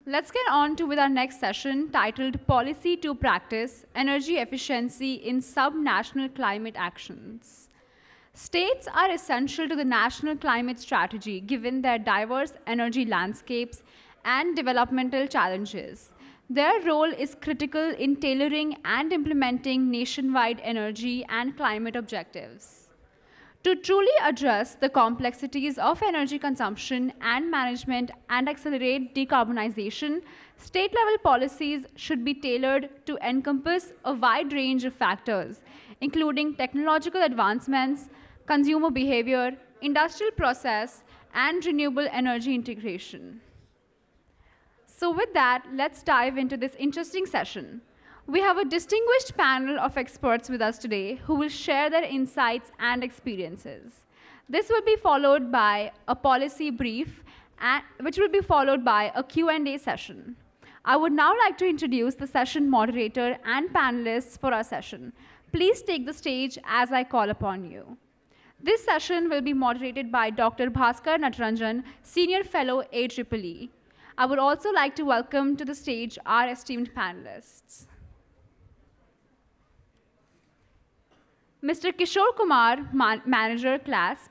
Let's get on to with our next session titled Policy to Practice Energy Efficiency in Sub-National Climate Actions. States are essential to the national climate strategy given their diverse energy landscapes and developmental challenges. Their role is critical in tailoring and implementing nationwide energy and climate objectives. To truly address the complexities of energy consumption and management and accelerate decarbonization, state-level policies should be tailored to encompass a wide range of factors, including technological advancements, consumer behavior, industrial process, and renewable energy integration. So with that, let's dive into this interesting session. We have a distinguished panel of experts with us today who will share their insights and experiences. This will be followed by a policy brief, which will be followed by a Q&A session. I would now like to introduce the session moderator and panelists for our session. Please take the stage as I call upon you. This session will be moderated by Dr. Bhaskar Natarajan, Senior Fellow, AEEE. I would also like to welcome to the stage our esteemed panelists. Mr. Kishore Kumar, Manager, CLASP.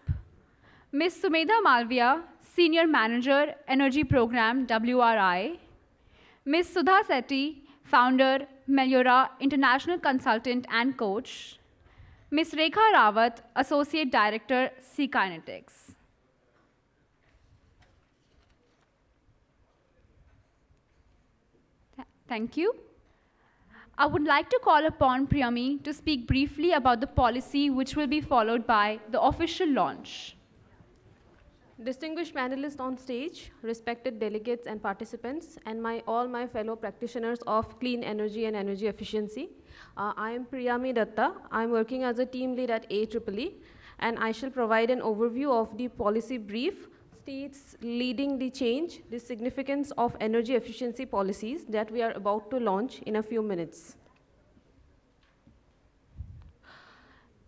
Ms. Sumedha Malviya, Senior Manager, Energy Program, WRI. Ms. Sudha Sethi, Founder, Meliora International Consultant and Coach. Ms. Rekha Rawat, Associate Director, C Kinetics. Thank you. I would like to call upon Priyami to speak briefly about the policy, which will be followed by the official launch. Distinguished panelists on stage, respected delegates and participants, and all my fellow practitioners of clean energy and energy efficiency. I am Priyami Datta. I am working as a team lead at AEEE, and I shall provide an overview of the policy brief, states leading the change, the significance of energy efficiency policies that we are about to launch in a few minutes.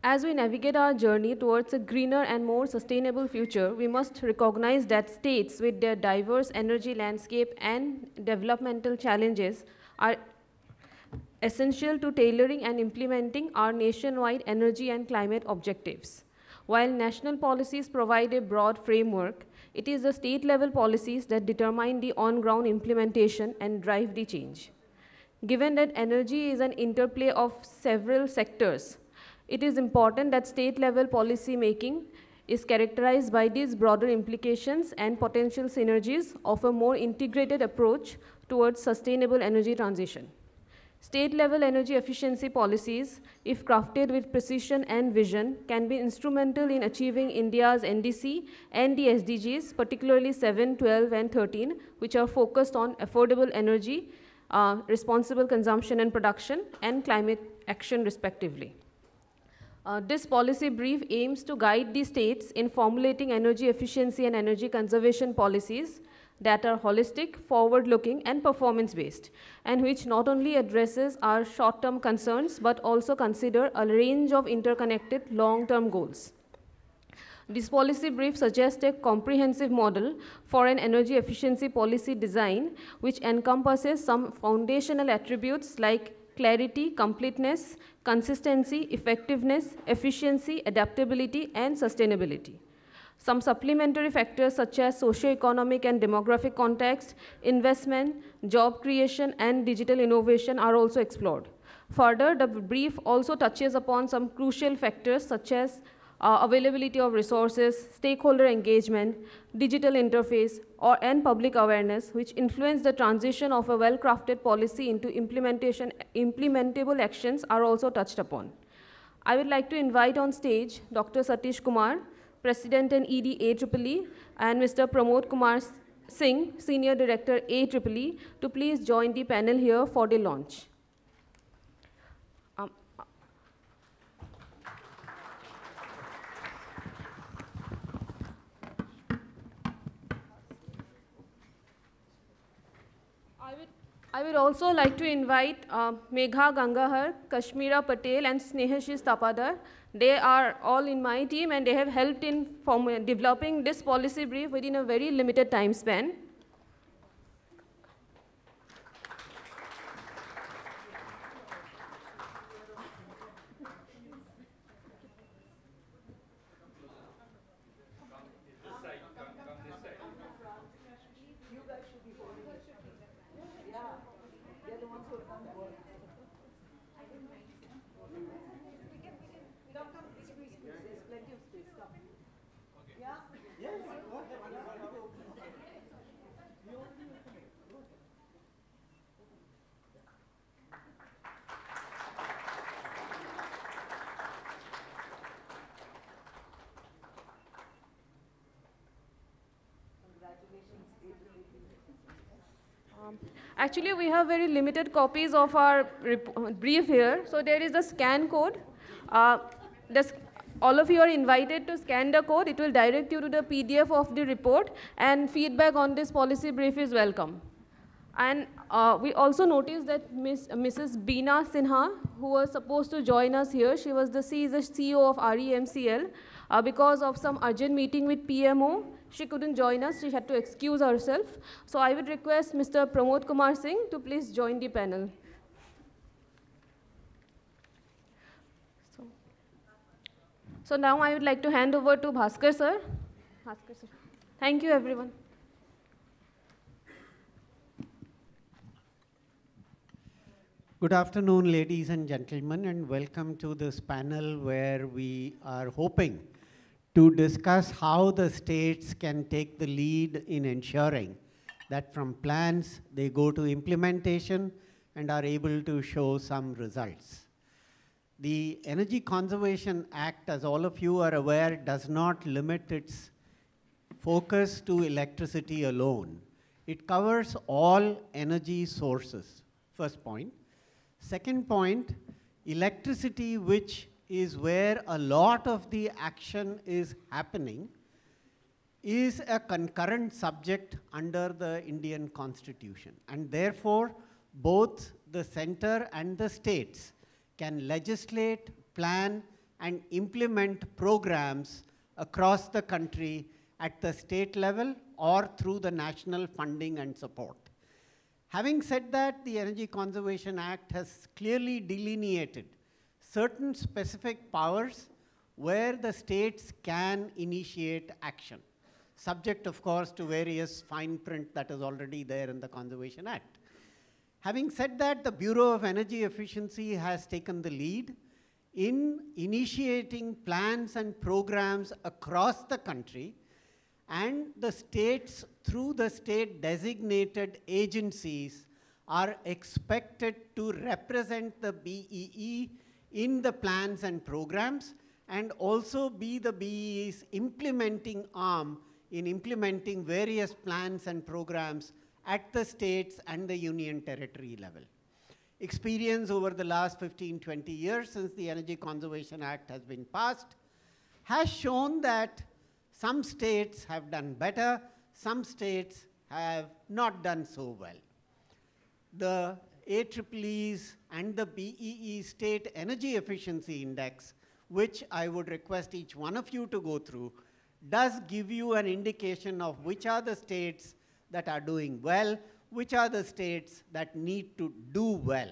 As we navigate our journey towards a greener and more sustainable future, we must recognize that states with their diverse energy landscape and developmental challenges are essential to tailoring and implementing our nationwide energy and climate objectives. While national policies provide a broad framework, it is the state-level policies that determine the on-ground implementation and drive the change. Given that energy is an interplay of several sectors, it is important that state-level policy making is characterized by these broader implications and potential synergies of a more integrated approach towards sustainable energy transition. State-level energy efficiency policies, if crafted with precision and vision, can be instrumental in achieving India's NDC and the SDGs, particularly 7, 12, and 13, which are focused on affordable energy, responsible consumption and production, and climate action, respectively. This policy brief aims to guide the states in formulating energy efficiency and energy conservation policies that are holistic, forward-looking, and performance-based, and which not only addresses our short-term concerns, but also consider a range of interconnected long-term goals. This policy brief suggests a comprehensive model for an energy efficiency policy design, which encompasses some foundational attributes like clarity, completeness, consistency, effectiveness, efficiency, adaptability, and sustainability. Some supplementary factors such as socio-economic and demographic context, investment, job creation, and digital innovation are also explored. Further, the brief also touches upon some crucial factors such as availability of resources, stakeholder engagement, digital interface, and public awareness, which influence the transition of a well-crafted policy into implementable actions are also touched upon. I would like to invite on stage Dr. Satish Kumar, President and ED AEEE, and Mr. Pramod Kumar Singh, Senior Director AEEE, to please join the panel here for the launch. I would also like to invite Megha Gangahar, Kashmira Patel, and Snehashish Tapadar. They are all in my team, and they have helped in developing this policy brief within a very limited time span. Actually, we have very limited copies of our brief here. So there is a scan code. Uh, this, all of you are invited to scan the code. It will direct you to the PDF of the report, and feedback on this policy brief is welcome. And we also noticed that Mrs. Beena Sinha, who was supposed to join us here, she was the CEO of REMCL. Because of some urgent meeting with PMO, she couldn't join us. She had to excuse herself. So I would request Mr. Pramod Kumar Singh to please join the panel. So now I would like to hand over to Bhaskar sir. Bhaskar sir. Thank you, everyone. Good afternoon, ladies and gentlemen, and welcome to this panel where we are hoping to discuss how the states can take the lead in ensuring that from plans they go to implementation and are able to show some results. The Energy Conservation Act, as all of you are aware, does not limit its focus to electricity alone. It covers all energy sources, first point. Second point, electricity, which is where a lot of the action is happening, is a concurrent subject under the Indian Constitution. And therefore, both the center and the states can legislate, plan, and implement programs across the country at the state level or through the national funding and support. Having said that, the Energy Conservation Act has clearly delineated certain specific powers where the states can initiate action, subject, of course, to various fine print that is already there in the Conservation Act. Having said that, the Bureau of Energy Efficiency has taken the lead in initiating plans and programs across the country, and the states, through the state designated agencies, are expected to represent the BEE in the plans and programs and also be the BEE's implementing arm in implementing various plans and programs at the states and the union territory level. Experience over the last 15, 20 years since the Energy Conservation Act has been passed has shown that some states have done better, some states have not done so well. The AEE's and the BEE State Energy Efficiency Index, which I would request each one of you to go through, does give you an indication of which are the states that are doing well, which are the states that need to do well.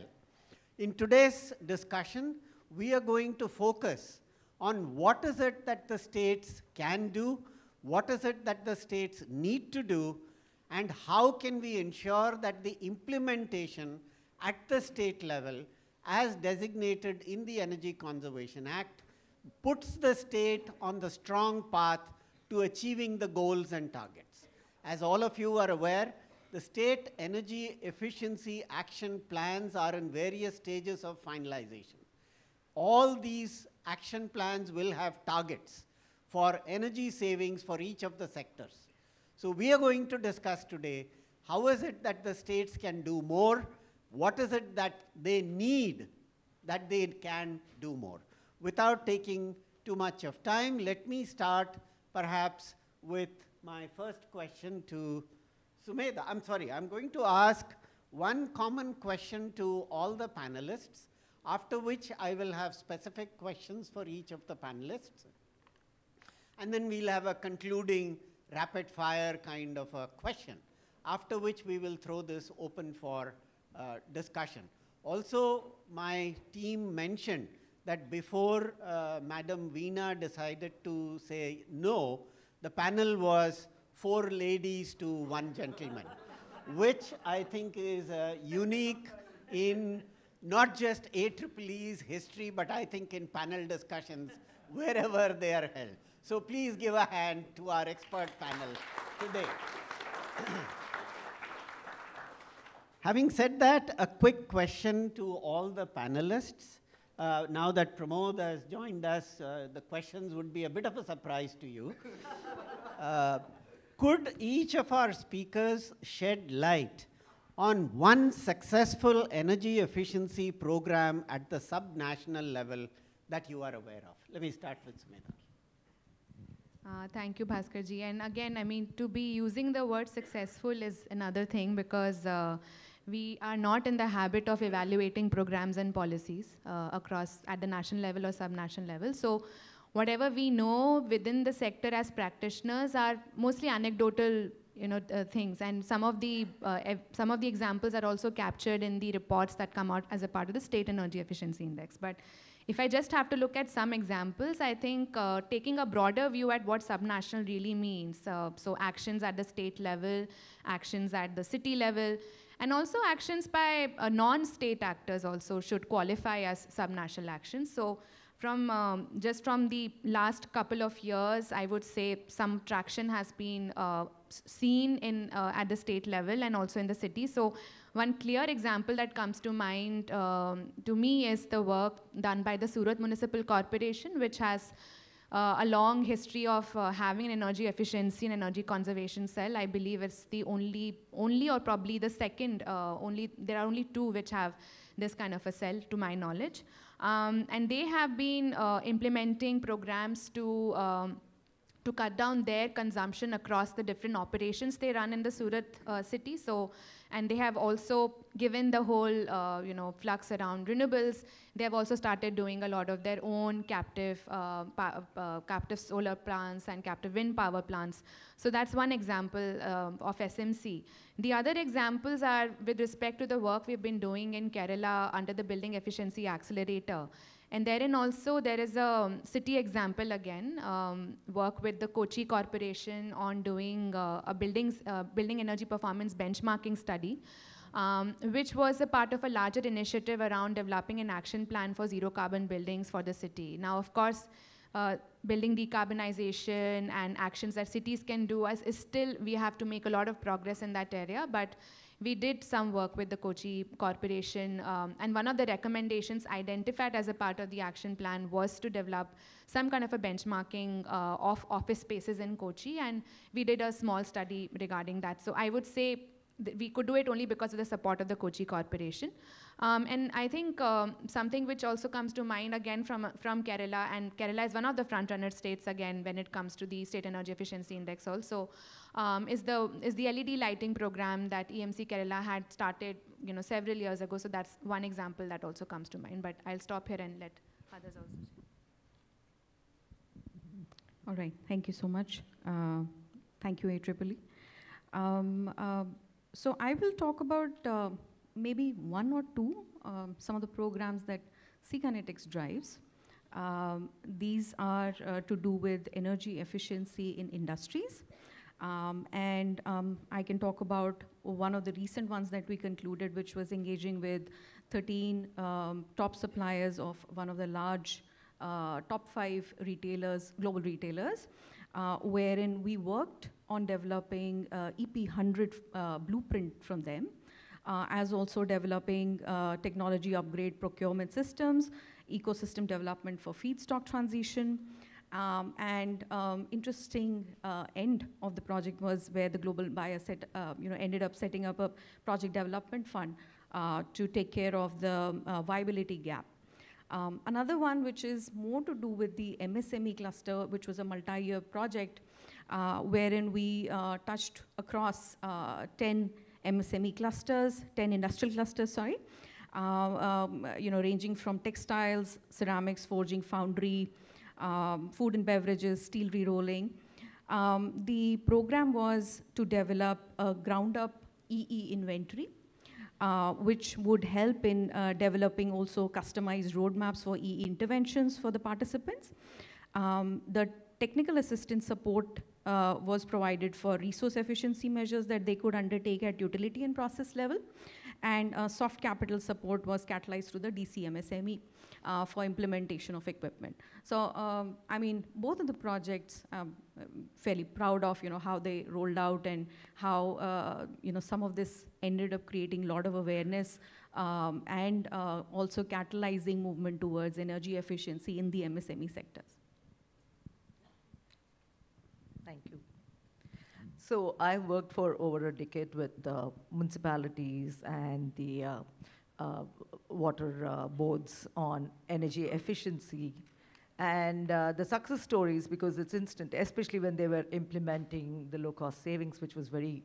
In today's discussion, we are going to focus on what is it that the states can do, what is it that the states need to do, and how can we ensure that the implementation at the state level, as designated in the Energy Conservation Act, puts the state on the strong path to achieving the goals and targets. As all of you are aware, the state energy efficiency action plans are in various stages of finalization. All these action plans will have targets for energy savings for each of the sectors. So we are going to discuss today, how is it that the states can do more? What is it that they need that they can do more? Without taking too much of time, let me start perhaps with my first question to Sumedha. I'm sorry, I'm going to ask one common question to all the panelists, after which I will have specific questions for each of the panelists. And then we'll have a concluding rapid fire kind of a question, after which we will throw this open for discussion. Also, my team mentioned that before Madam Veena decided to say no, the panel was 4 ladies to 1 gentleman, which I think is a unique in not just AEEE's history, but I think in panel discussions wherever they are held. So please give a hand to our expert panel today. Having said that, a quick question to all the panelists. Now that Pramod has joined us, the questions would be a bit of a surprise to you. Could each of our speakers shed light on one successful energy efficiency program at the sub-national level that you are aware of? Let me start with Sumedha. Thank you, Bhaskarji. And again, I mean, to be using the word successful is another thing, because we are not in the habit of evaluating programs and policies across at the national level or sub-national level. So whatever we know within the sector as practitioners are mostly anecdotal, things. And some of the examples are also captured in the reports that come out as a part of the State Energy Efficiency Index. But if I just have to look at some examples, I think taking a broader view at what subnational really means, so actions at the state level, actions at the city level, and also actions by non-state actors also should qualify as subnational actions. So from just from the last couple of years, I would say some traction has been seen in at the state level and also in the city. So one clear example that comes to mind to me is the work done by the Surat Municipal Corporation, which has a long history of having an energy efficiency and energy conservation cell. I believe it's the only or probably the second, there are only two which have this kind of a cell to my knowledge. And they have been implementing programs to cut down their consumption across the different operations they run in the Surat city. So, and they have also, given the whole flux around renewables, they have also started doing a lot of their own captive solar plants and captive wind power plants. So that's one example of SMC. The other examples are with respect to the work we've been doing in Kerala under the Building Efficiency Accelerator. And therein also there is a city example again, work with the Kochi Corporation on doing a building energy performance benchmarking study, which was a part of a larger initiative around developing an action plan for zero carbon buildings for the city. Now, of course, building decarbonization and actions that cities can do is still, we have to make a lot of progress in that area, but we did some work with the Kochi Corporation, and one of the recommendations identified as a part of the action plan was to develop some kind of a benchmarking of office spaces in Kochi, and we did a small study regarding that. So I would say we could do it only because of the support of the Kochi Corporation. And I think something which also comes to mind again from Kerala, and Kerala is one of the front-runner states again when it comes to the State Energy Efficiency Index also, is the LED lighting program that EMC Kerala had started several years ago. So that's one example that also comes to mind. But I'll stop here and let others also share. All right, thank you so much. Thank you, AEEE. So I will talk about maybe one or two, some of the programs that C-Kinetics drives. These are to do with energy efficiency in industries. And I can talk about one of the recent ones that we concluded, which was engaging with 13 top suppliers of one of the large top 5 retailers, global retailers, wherein we worked on developing EP100 blueprint from them, as also developing technology upgrade procurement systems, ecosystem development for feedstock transition, and interesting end of the project was where the global buyer ended up setting up a project development fund to take care of the viability gap. Another one which is more to do with the MSME cluster, which was a multi-year project wherein we touched across 10 MSME clusters, 10 industrial clusters, sorry, ranging from textiles, ceramics, forging, foundry, food and beverages, steel re-rolling. The program was to develop a ground-up EE inventory, which would help in developing also customized roadmaps for EE interventions for the participants. The technical assistance support was provided for resource efficiency measures that they could undertake at utility and process level. And soft capital support was catalyzed through the DCMSME for implementation of equipment. So, I mean, both of the projects, fairly proud of, how they rolled out and how, some of this ended up creating a lot of awareness and also catalyzing movement towards energy efficiency in the MSME sectors. Thank you. So I worked for over a decade with municipalities and the water boards on energy efficiency. And the success stories, because it's instant, especially when they were implementing the low-cost savings, which was very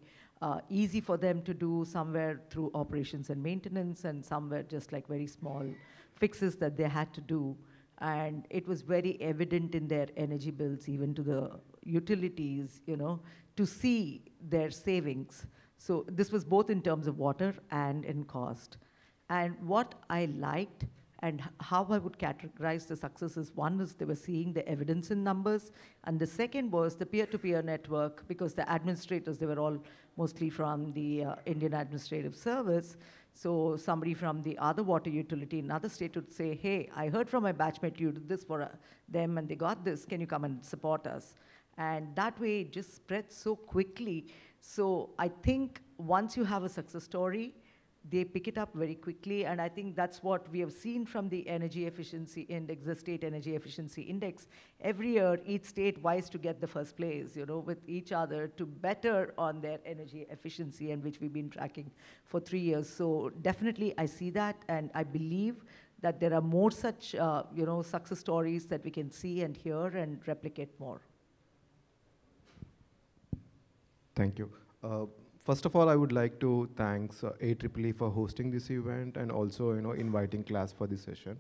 easy for them to do, somewhere through operations and maintenance, and somewhere just like very small fixes that they had to do. And it was very evident in their energy bills, even to the utilities, to see their savings. So this was both in terms of water and in cost. And what I liked and how I would categorize the successes, one is they were seeing the evidence in numbers, and the second was the peer-to-peer network, because the administrators, they were all mostly from the Indian Administrative Service. So somebody from the other water utility in another state would say, hey, I heard from my batchmate you did this for them and they got this, can you come and support us? And that way it just spread so quickly. So I think once you have a success story, they pick it up very quickly, and I think that's what we have seen from the energy efficiency index, the state energy efficiency index. Every year, each state vies to get the first place, with each other to better on their energy efficiency, and which we've been tracking for 3 years. So definitely, I see that, and I believe that there are more such, success stories that we can see and hear and replicate more. Thank you. First of all, I would like to thank AEEE for hosting this event and also, inviting CLASP for this session.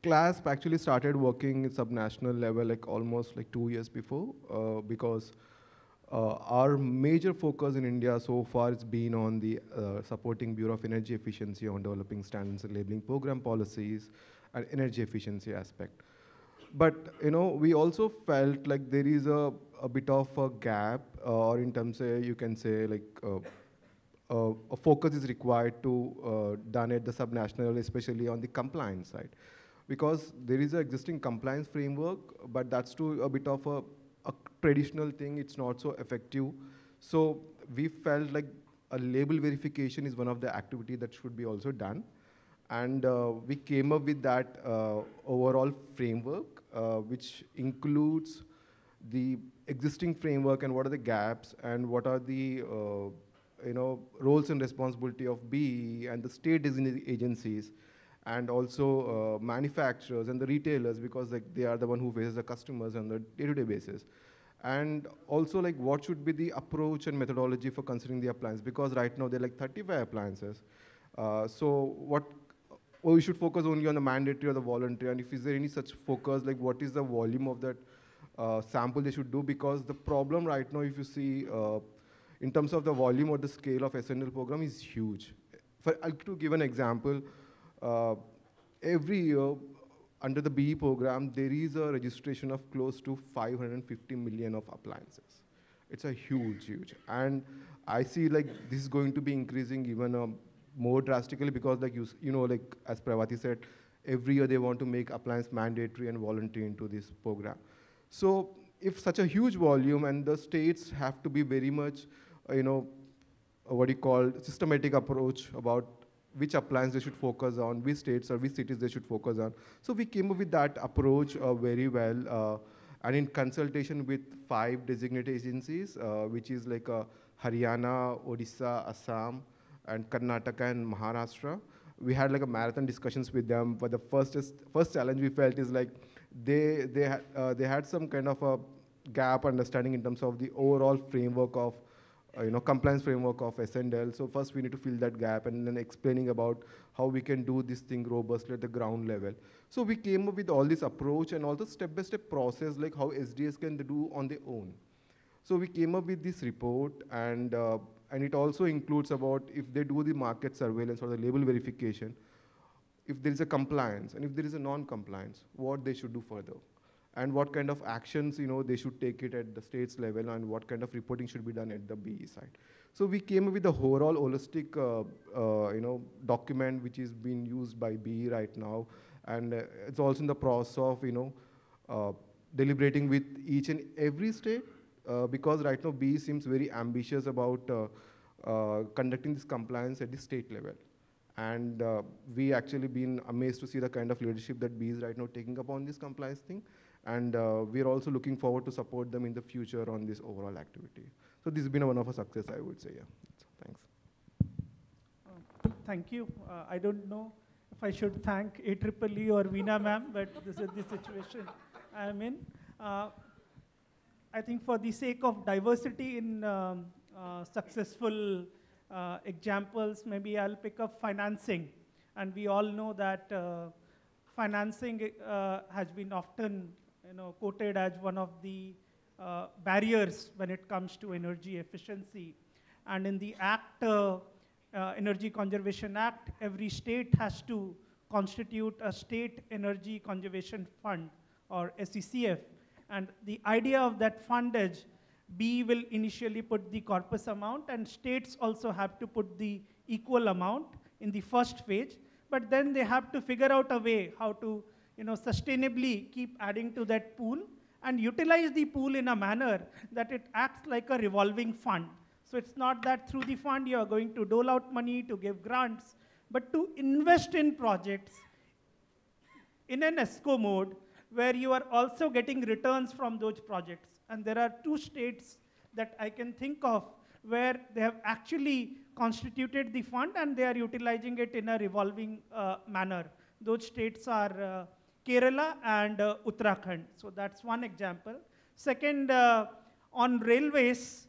CLASP actually started working at subnational level almost 2 years before, because our major focus in India so far has been on the supporting Bureau of Energy Efficiency on developing standards and labeling program policies and energy efficiency aspect. But we also felt like there is a bit of a gap, or in terms of, you can say a focus is required to done at the subnational, especially on the compliance side, because there is an existing compliance framework, but that's too a bit of a traditional thing. It's not so effective. So we felt like a label verification is one of the activities that should be also done. And we came up with that overall framework, which includes the existing framework and what are the gaps and what are the roles and responsibility of BEE and the state designated agencies, and also manufacturers and the retailers, because they are the one who faces the customers on the day-to-day basis. And also what should be the approach and methodology for considering the appliance, because right now there are 35 appliances. We should focus only on the mandatory or the voluntary, and if is there any such focus, what is the volume of that sample they should do, because the problem right now, if you see, in terms of the volume or the scale of SNL program is huge. To give an example, every year under the BE program, there is a registration of close to 550 million of appliances. It's a huge. And I see this is going to be increasing even more drastically, because as Pravati said, every year they want to make appliance mandatory and voluntary into this program. So if such a huge volume, and the states have to be very much, systematic approach about which appliance they should focus on, which states or which cities they should focus on. So we came up with that approach very well, and in consultation with 5 designated agencies, which is Haryana, Odisha, Assam, and Karnataka and Maharashtra. We had a marathon discussions with them, but the first challenge we felt is they had some kind of a gap understanding in terms of the overall framework of compliance framework of SNL. So first we need to fill that gap, and then explaining about how we can do this thing robustly at the ground level. So we came up with all this approach and also step-by-step process, how SDS can do on their own. So we came up with this report, and it also includes about if they do the market surveillance or the label verification, if there is a compliance and if there is a non-compliance, what they should do further. and what kind of actions, they should take it at the states level, and what kind of reporting should be done at the BE side. So we came up with the overall holistic, document which is being used by BE right now, and it's also in the process of, deliberating with each and every state, because right now BE seems very ambitious about conducting this compliance at the state level. And we actually been amazed to see the kind of leadership that BE is right now taking up on this compliance thing. And we're also looking forward to support them in the future on this overall activity. So this has been one of a success, I would say, yeah. So, thanks. Thank you. I don't know if I should thank AEEE or Veena ma'am, but this is the situation I'm in. I think for the sake of diversity in successful examples, maybe I'll pick up financing. And we all know that financing has been often quoted as one of the barriers when it comes to energy efficiency. And in the Act, Energy Conservation Act, every state has to constitute a State Energy Conservation Fund, or SECF. And the idea of that fund is B will initially put the corpus amount, and states also have to put the equal amount in the first phase. But then they have to figure out a way how to sustainably keep adding to that pool and utilize the pool in a manner that it acts like a revolving fund. So it's not that through the fund you are going to dole out money to give grants, but to invest in projects in an ESCO mode where you are also getting returns from those projects. And there are 2 states that I can think of where they have actually constituted the fund and they are utilizing it in a revolving manner. Those states are Kerala and Uttarakhand. So that's one example. Second, on railways,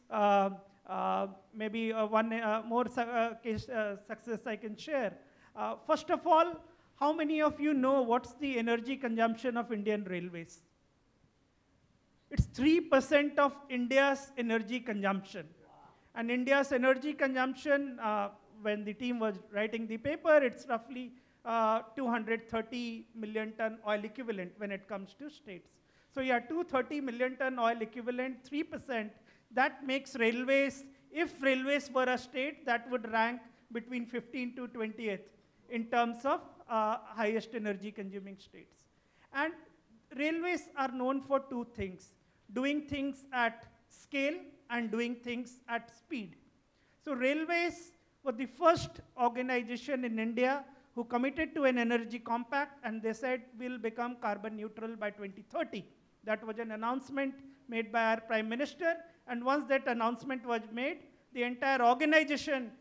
maybe one more case success I can share. First of all, how many of you know what's the energy consumption of Indian Railways? It's 3% of India's energy consumption. And India's energy consumption, when the team was writing the paper, it's roughly 230 million ton oil equivalent when it comes to states. So yeah, 230 million ton oil equivalent, 3%, that makes railways, if railways were a state, that would rank between 15th to 20th in terms of highest energy consuming states. And railways are known for 2 things, doing things at scale and doing things at speed. So railways were the first organization in India who committed to an energy compact, and they said we'll become carbon neutral by 2030. That was an announcement made by our Prime Minister, and once that announcement was made, the entire organization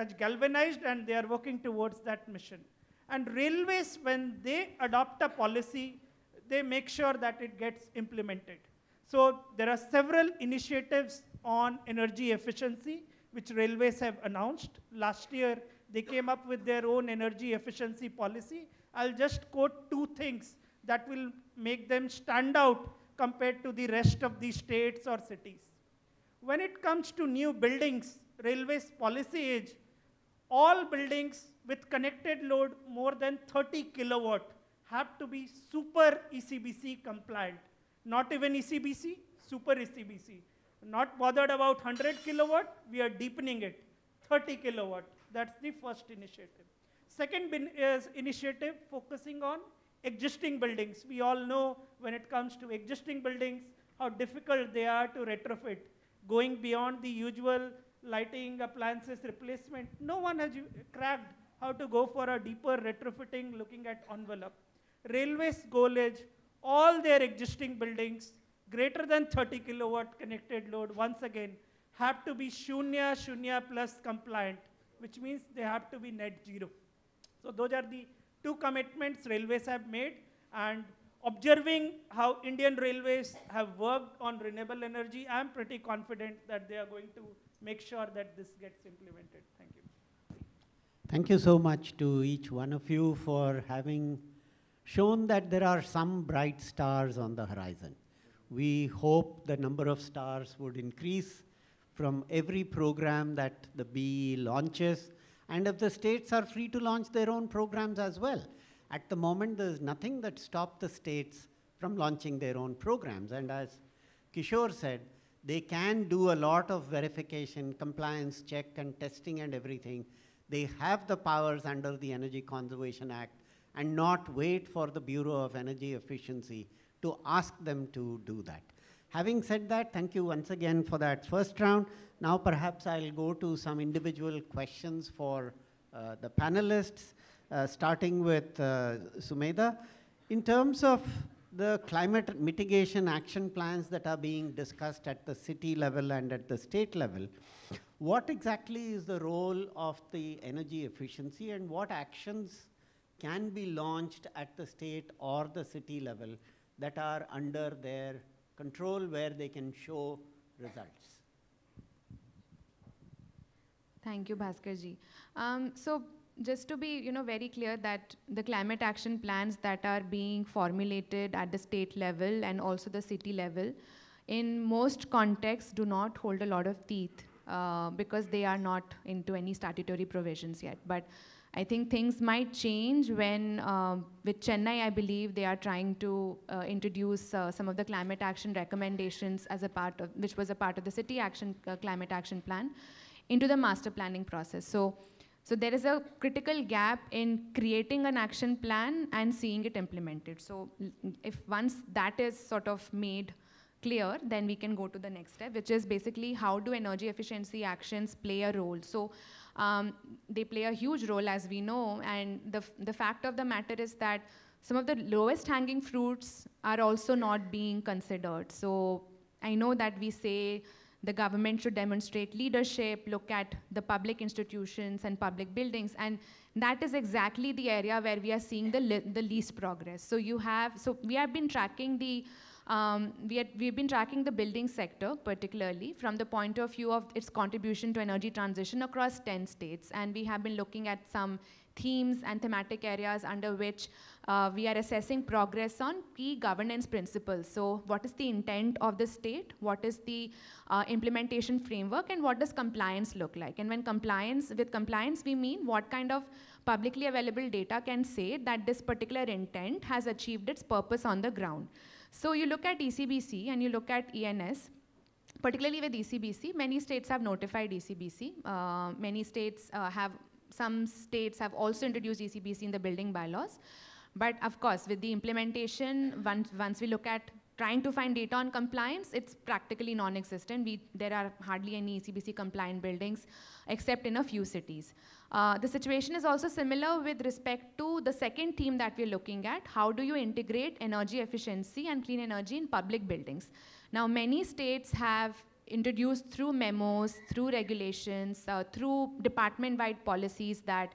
is galvanized and they are working towards that mission. And railways, when they adopt a policy, they make sure that it gets implemented. So there are several initiatives on energy efficiency which railways have announced. Last year, they came up with their own energy efficiency policy. I'll just quote 2 things that will make them stand out compared to the rest of the states or cities. When it comes to new buildings, railways policy is all buildings with connected load more than 30 kilowatt have to be super ECBC compliant. Not even ECBC, super ECBC. Not bothered about 100 kilowatt, we are deepening it, 30 kilowatt. That's the first initiative. Second is initiative focusing on existing buildings. We all know when it comes to existing buildings, how difficult they are to retrofit, going beyond the usual lighting, appliances replacement. No one has cracked how to go for a deeper retrofitting looking at envelope. Railways' goal is all their existing buildings greater than 30 kilowatt connected load, once again, have to be Shunya plus compliant, which means they have to be net zero. So those are the 2 commitments railways have made, and observing how Indian Railways have worked on renewable energy, I'm pretty confident that they are going to make sure that this gets implemented. Thank you. Thank you so much to each one of you for having shown that there are some bright stars on the horizon. We hope the number of stars would increase from every program that the BE launches, and if the states are free to launch their own programs as well. At the moment, there's nothing that stops the states from launching their own programs. And as Kishore said, they can do a lot of verification, compliance check and testing and everything. They have the powers under the Energy Conservation Act and not wait for the Bureau of Energy Efficiency to ask them to do that. Having said that, thank you once again for that first round. Now perhaps I'll go to some individual questions for the panelists, starting with Sumedha. In terms of the climate mitigation action plans that are being discussed at the city level and at the state level, what exactly is the role of the energy efficiency and what actions can be launched at the state or the city level that are under their control where they can show results? Thank you, Bhaskarji. So just to be very clear that the climate action plans that are being formulated at the state level and also the city level, in most contexts do not hold a lot of teeth because they are not into any statutory provisions yet. But I think things might change when, with Chennai, I believe they are trying to introduce some of the climate action recommendations as a part of, which was a part of the city action, climate action plan, into the master planning process. So there is a critical gap in creating an action plan and seeing it implemented. So if once that is sort of made clear, then we can go to the next step, which is basically how do energy efficiency actions play a role. So they play a huge role, as we know, and the fact of the matter is that some of the lowest hanging fruits are also not being considered. So I know that we say the government should demonstrate leadership, look at the public institutions and public buildings, and that is exactly the area where we are seeing the least progress. So we have been tracking the we've been tracking the building sector, particularly from the point of view of its contribution to energy transition across 10 states. And we have been looking at some themes and thematic areas under which we are assessing progress on key governance principles. So what is the intent of the state? What is the implementation framework? And what does compliance look like? And with compliance, we mean what kind of publicly available data can say that this particular intent has achieved its purpose on the ground. So you look at ECBC and you look at ENS, particularly with ECBC, many states have notified ECBC. Some states have also introduced ECBC in the building bylaws. But of course, with the implementation, once we look at trying to find data on compliance, it's practically non-existent. There are hardly any ECBC compliant buildings except in a few cities. The situation is also similar with respect to the second theme that we're looking at. How do you integrate energy efficiency and clean energy in public buildings? Now, many states have introduced through memos, through regulations, through department-wide policies that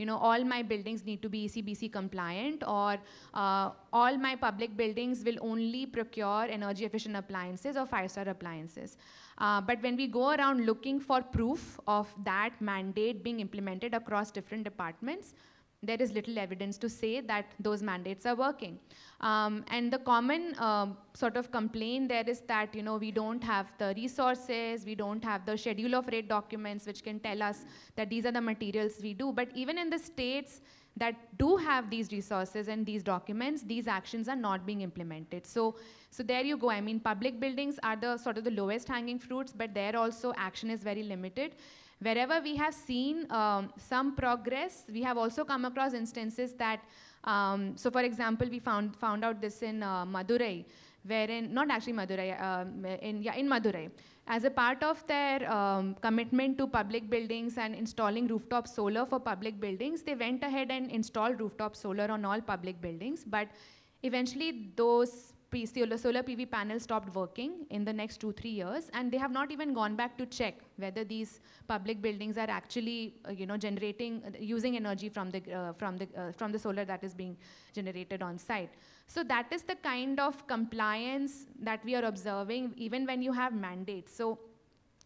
all my buildings need to be ECBC compliant, or all my public buildings will only procure energy efficient appliances or 5-star appliances. But when we go around looking for proof of that mandate being implemented across different departments, there is little evidence to say that those mandates are working. And the common sort of complaint there is that we don't have the resources, we don't have the schedule of rate documents which can tell us that these are the materials we do. But even in the states that do have these resources and these documents, these actions are not being implemented. So there you go. I mean, public buildings are the sort of the lowest hanging fruits, but there also action is very limited. Wherever we have seen some progress, we have also come across instances that, so for example, we found out this in Madurai, wherein, not actually Madurai, in Madurai. As a part of their commitment to public buildings and installing rooftop solar for public buildings, they went ahead and installed rooftop solar on all public buildings, but eventually those solar PV panels stopped working in the next 2-3 years, and they have not even gone back to check whether these public buildings are actually, using energy from the solar that is being generated on site. So that is the kind of compliance that we are observing, even when you have mandates. So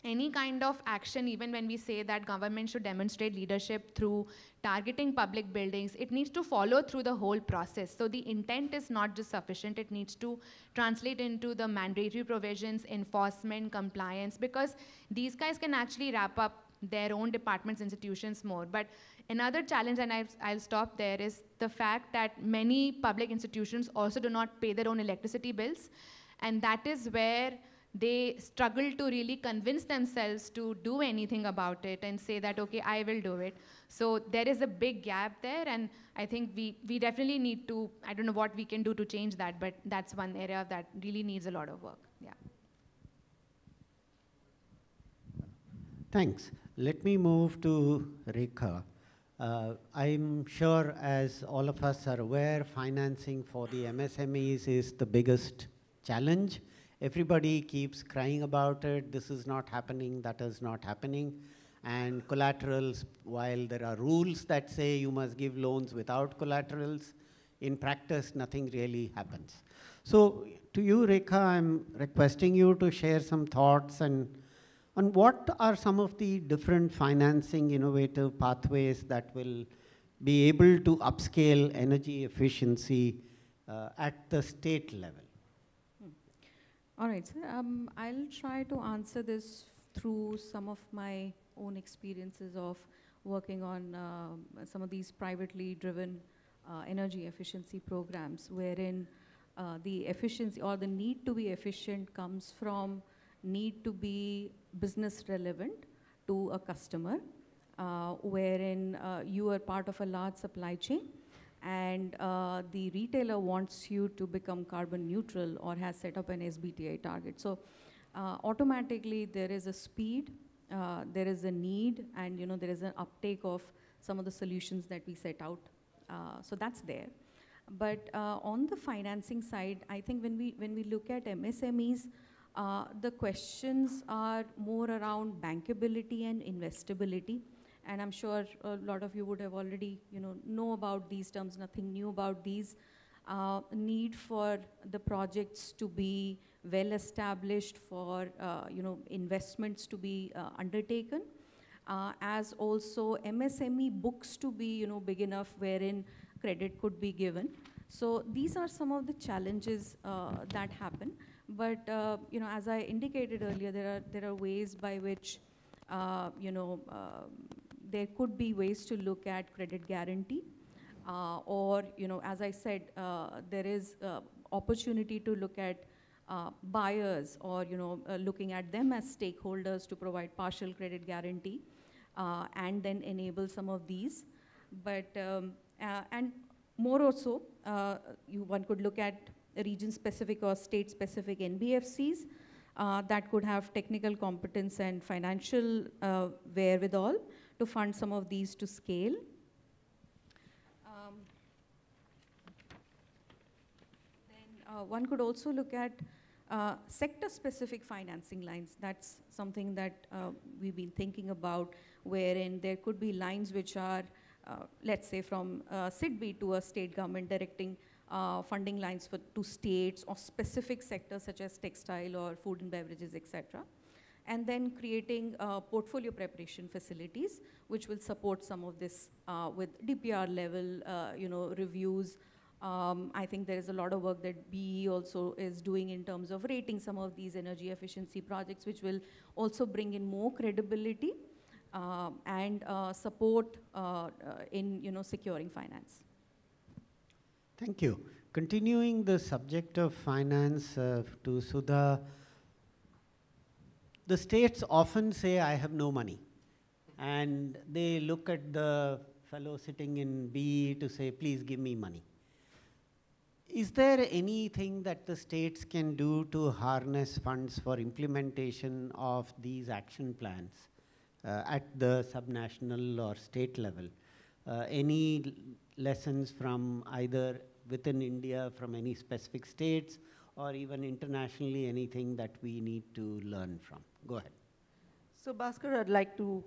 any kind of action, even when we say that government should demonstrate leadership through targeting public buildings, it needs to follow through the whole process. So the intent is not just sufficient, it needs to translate into the mandatory provisions, enforcement, compliance, because these guys can actually wrap up their own departments, institutions more. But another challenge, and I'll stop there, is the fact that many public institutions also do not pay their own electricity bills. And that is where they struggle to really convince themselves to do anything about it and say that, okay, I will do it. So there is a big gap there, and I think we definitely need to, I don't know what we can do to change that, but that's one area that really needs a lot of work. Yeah. Thanks. Let me move to Rekha. I'm sure, as all of us are aware, financing for the MSMEs is the biggest challenge. Everybody keeps crying about it. This is not happening, that is not happening. And collaterals, while there are rules that say you must give loans without collaterals, in practice, nothing really happens. So to you, Rekha, I'm requesting you to share some thoughts on what are some of the different financing innovative pathways that will be able to upscale energy efficiency at the state level. All right, sir. I'll try to answer this through some of my own experiences of working on some of these privately driven energy efficiency programs, wherein the efficiency or the need to be efficient comes from need to be business relevant to a customer, wherein you are part of a large supply chain, and the retailer wants you to become carbon neutral or has set up an SBTi target. So automatically there is a speed, there is a need, and there is an uptake of some of the solutions that we set out. So that's there. But on the financing side, I think when we look at MSMEs, the questions are more around bankability and investability. And I'm sure a lot of you would have already know about these terms, nothing new about these. Need for the projects to be well established, for investments to be undertaken, as also MSME books to be big enough wherein credit could be given. So these are some of the challenges that happen. But as I indicated earlier, there are ways by which there could be ways to look at credit guarantee, or as I said, there is opportunity to look at buyers, or looking at them as stakeholders to provide partial credit guarantee, and then enable some of these. But and more also, one could look at region-specific or state-specific NBFCs that could have technical competence and financial wherewithal to fund some of these to scale. Then one could also look at sector-specific financing lines. That's something that we've been thinking about, wherein there could be lines which are, let's say, from SIDBI to a state government directing funding lines to states or specific sectors such as textile or food and beverages, etc. And then creating portfolio preparation facilities, which will support some of this with DPR level, reviews. I think there is a lot of work that BE also is doing in terms of rating some of these energy efficiency projects, which will also bring in more credibility and support in securing finance. Thank you. Continuing the subject of finance to Sudha, the states often say, I have no money. And they look at the fellow sitting in BE to say, please give me money. Is there anything that the states can do to harness funds for implementation of these action plans at the subnational or state level? Any lessons from either within India, from any specific states, or even internationally, anything that we need to learn from? Go ahead. So Bhaskar, I'd like to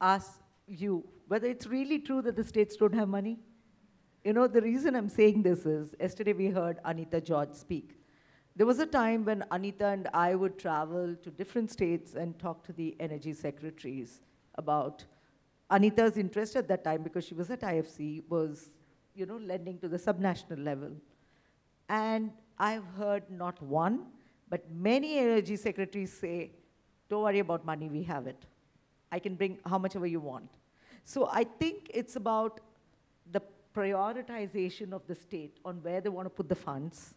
ask you whether it's really true that the states don't have money. The reason I'm saying this is, yesterday we heard Anita George speak. There was a time when Anita and I would travel to different states and talk to the energy secretaries about Anita's interest at that time, because she was at IFC, was lending to the subnational level. And I've heard not one, but many energy secretaries say, don't worry about money, we have it. I can bring how much ever you want. So I think it's about the prioritization of the state on where they want to put the funds.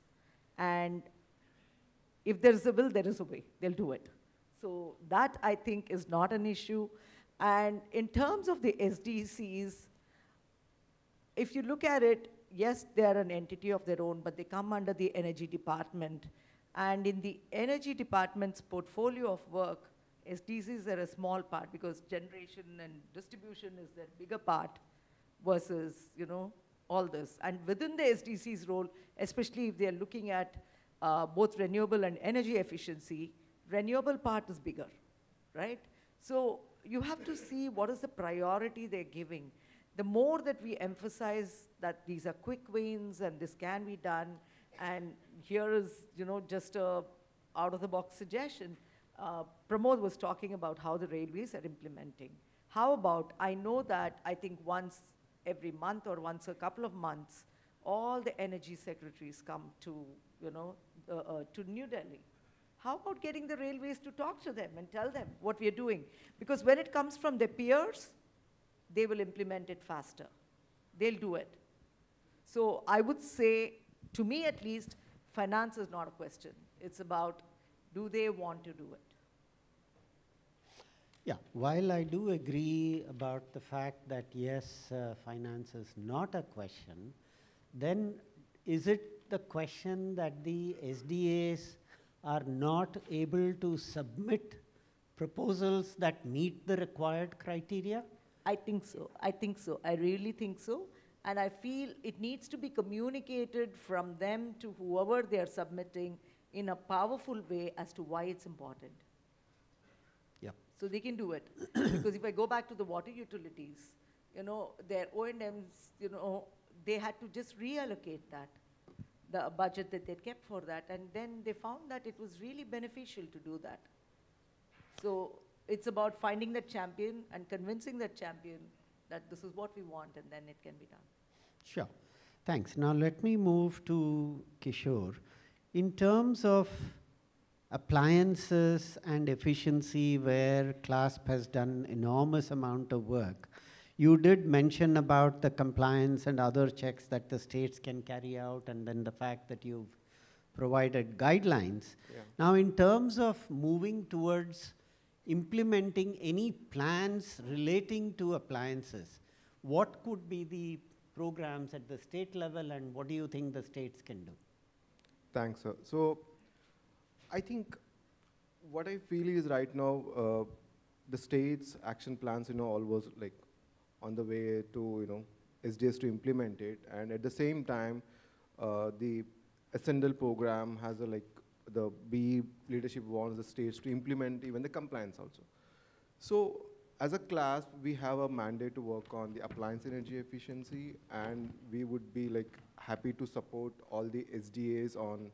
And if there is a will, there is a way. They'll do it. So that, I think, is not an issue. And in terms of the SDCs, if you look at it, yes, they are an entity of their own, but they come under the energy department. And in the energy department's portfolio of work, SDCs are a small part because generation and distribution is their bigger part versus, all this. And within the SDC's role, especially if they're looking at both renewable and energy efficiency, renewable part is bigger, right? So you have to see what is the priority they're giving. The more that we emphasize that these are quick wins and this can be done, and here is, just a out-of-the-box suggestion. Pramod was talking about how the railways are implementing. How about, I know that I think once every month or once a couple of months, all the energy secretaries come to, to New Delhi. How about getting the railways to talk to them and tell them what we are doing? Because when it comes from their peers, they will implement it faster. They'll do it. So I would say, to me at least, finance is not a question. It's about, do they want to do it? Yeah, while I do agree about the fact that yes, finance is not a question, then is it the question that the SDAs are not able to submit proposals that meet the required criteria? I think so. I think so. I really think so. And I feel it needs to be communicated from them to whoever they are submitting in a powerful way as to why it's important. Yep. So they can do it. Because if I go back to the water utilities, their O&Ms, they had to just reallocate that, the budget that they kept for that. And then they found that it was really beneficial to do that. So it's about finding that champion and convincing that champion that this is what we want, and then it can be done. Sure. Thanks. Now let me move to Kishore. In terms of appliances and efficiency, where CLASP has done enormous amount of work, you did mention about the compliance and other checks that the states can carry out, and then the fact that you've provided guidelines. Yeah. Now, in terms of moving towards implementing any plans relating to appliances, what could be the programs at the state level, and what do you think the states can do? Thanks, sir. So I think what I feel is right now, the state's action plans, all was like on the way to, SDS to implement it. And at the same time, the Ascendal program has the BE leadership wants the states to implement even the compliance also. So as a CLASP, we have a mandate to work on the appliance energy efficiency, and we would be happy to support all the SDAs on,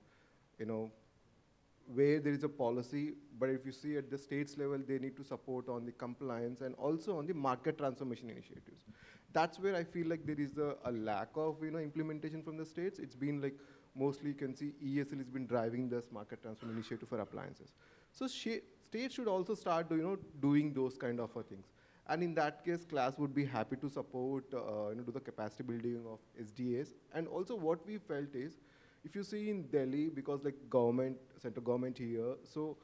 where there is a policy, but if you see at the states level, they need to support on the compliance and also on the market transformation initiatives. That's where I feel like there is a lack of, implementation from the states. It's been mostly you can see ESL has been driving this market transformation initiative for appliances. So states should also start, doing those kind of things. And in that case, CLAS would be happy to support, do the capacity building of SDAs. And also what we felt is, if you see in Delhi, because government, central government here, so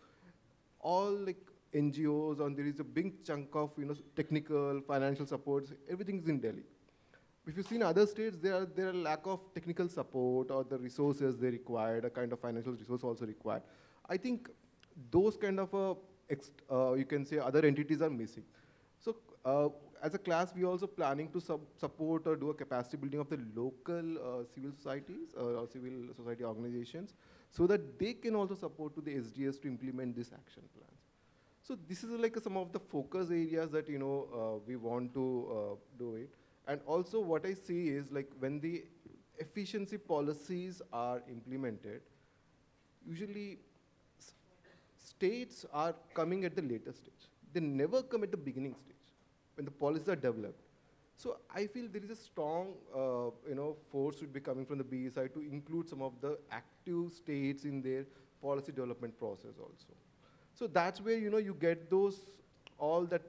all NGOs, and there is a big chunk of, technical, financial supports, everything is in Delhi. If you see in other states, there are lack of technical support or the resources they required, a kind of financial resource also required. I think those kind of, you can say, other entities are missing. So as a CLAS, we are also planning to support or do a capacity building of the local civil societies or civil society organizations so that they can also support to the SDS to implement these action plans. So this is some of the focus areas that, we want to do it. And also what I see is when the efficiency policies are implemented, usually states are coming at the later stage. They never come at the beginning stage when the policies are developed. So I feel there is a strong force would be coming from the BE side to include some of the active states in their policy development process also. So that's where you get those all that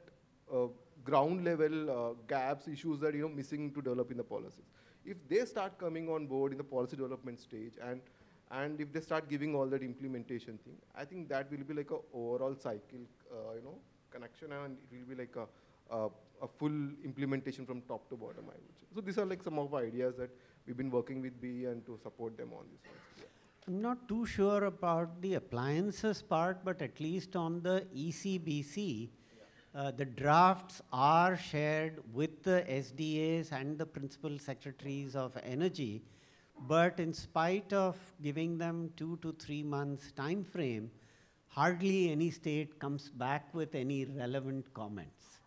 ground level gaps, issues that missing to develop in the policies. If they start coming on board in the policy development stage, and if they start giving all that implementation thing, I think that will be like a overall cycle, connection, and it will be like a full implementation from top to bottom, I would say. So these are like some of our ideas that we've been working with BE and to support them on these ones. Yeah. I'm not too sure about the appliances part, but at least on the ECBC, the drafts are shared with the SDAs and the principal secretaries of energy, but in spite of giving them 2 to 3 months time frame, hardly any state comes back with any relevant comments.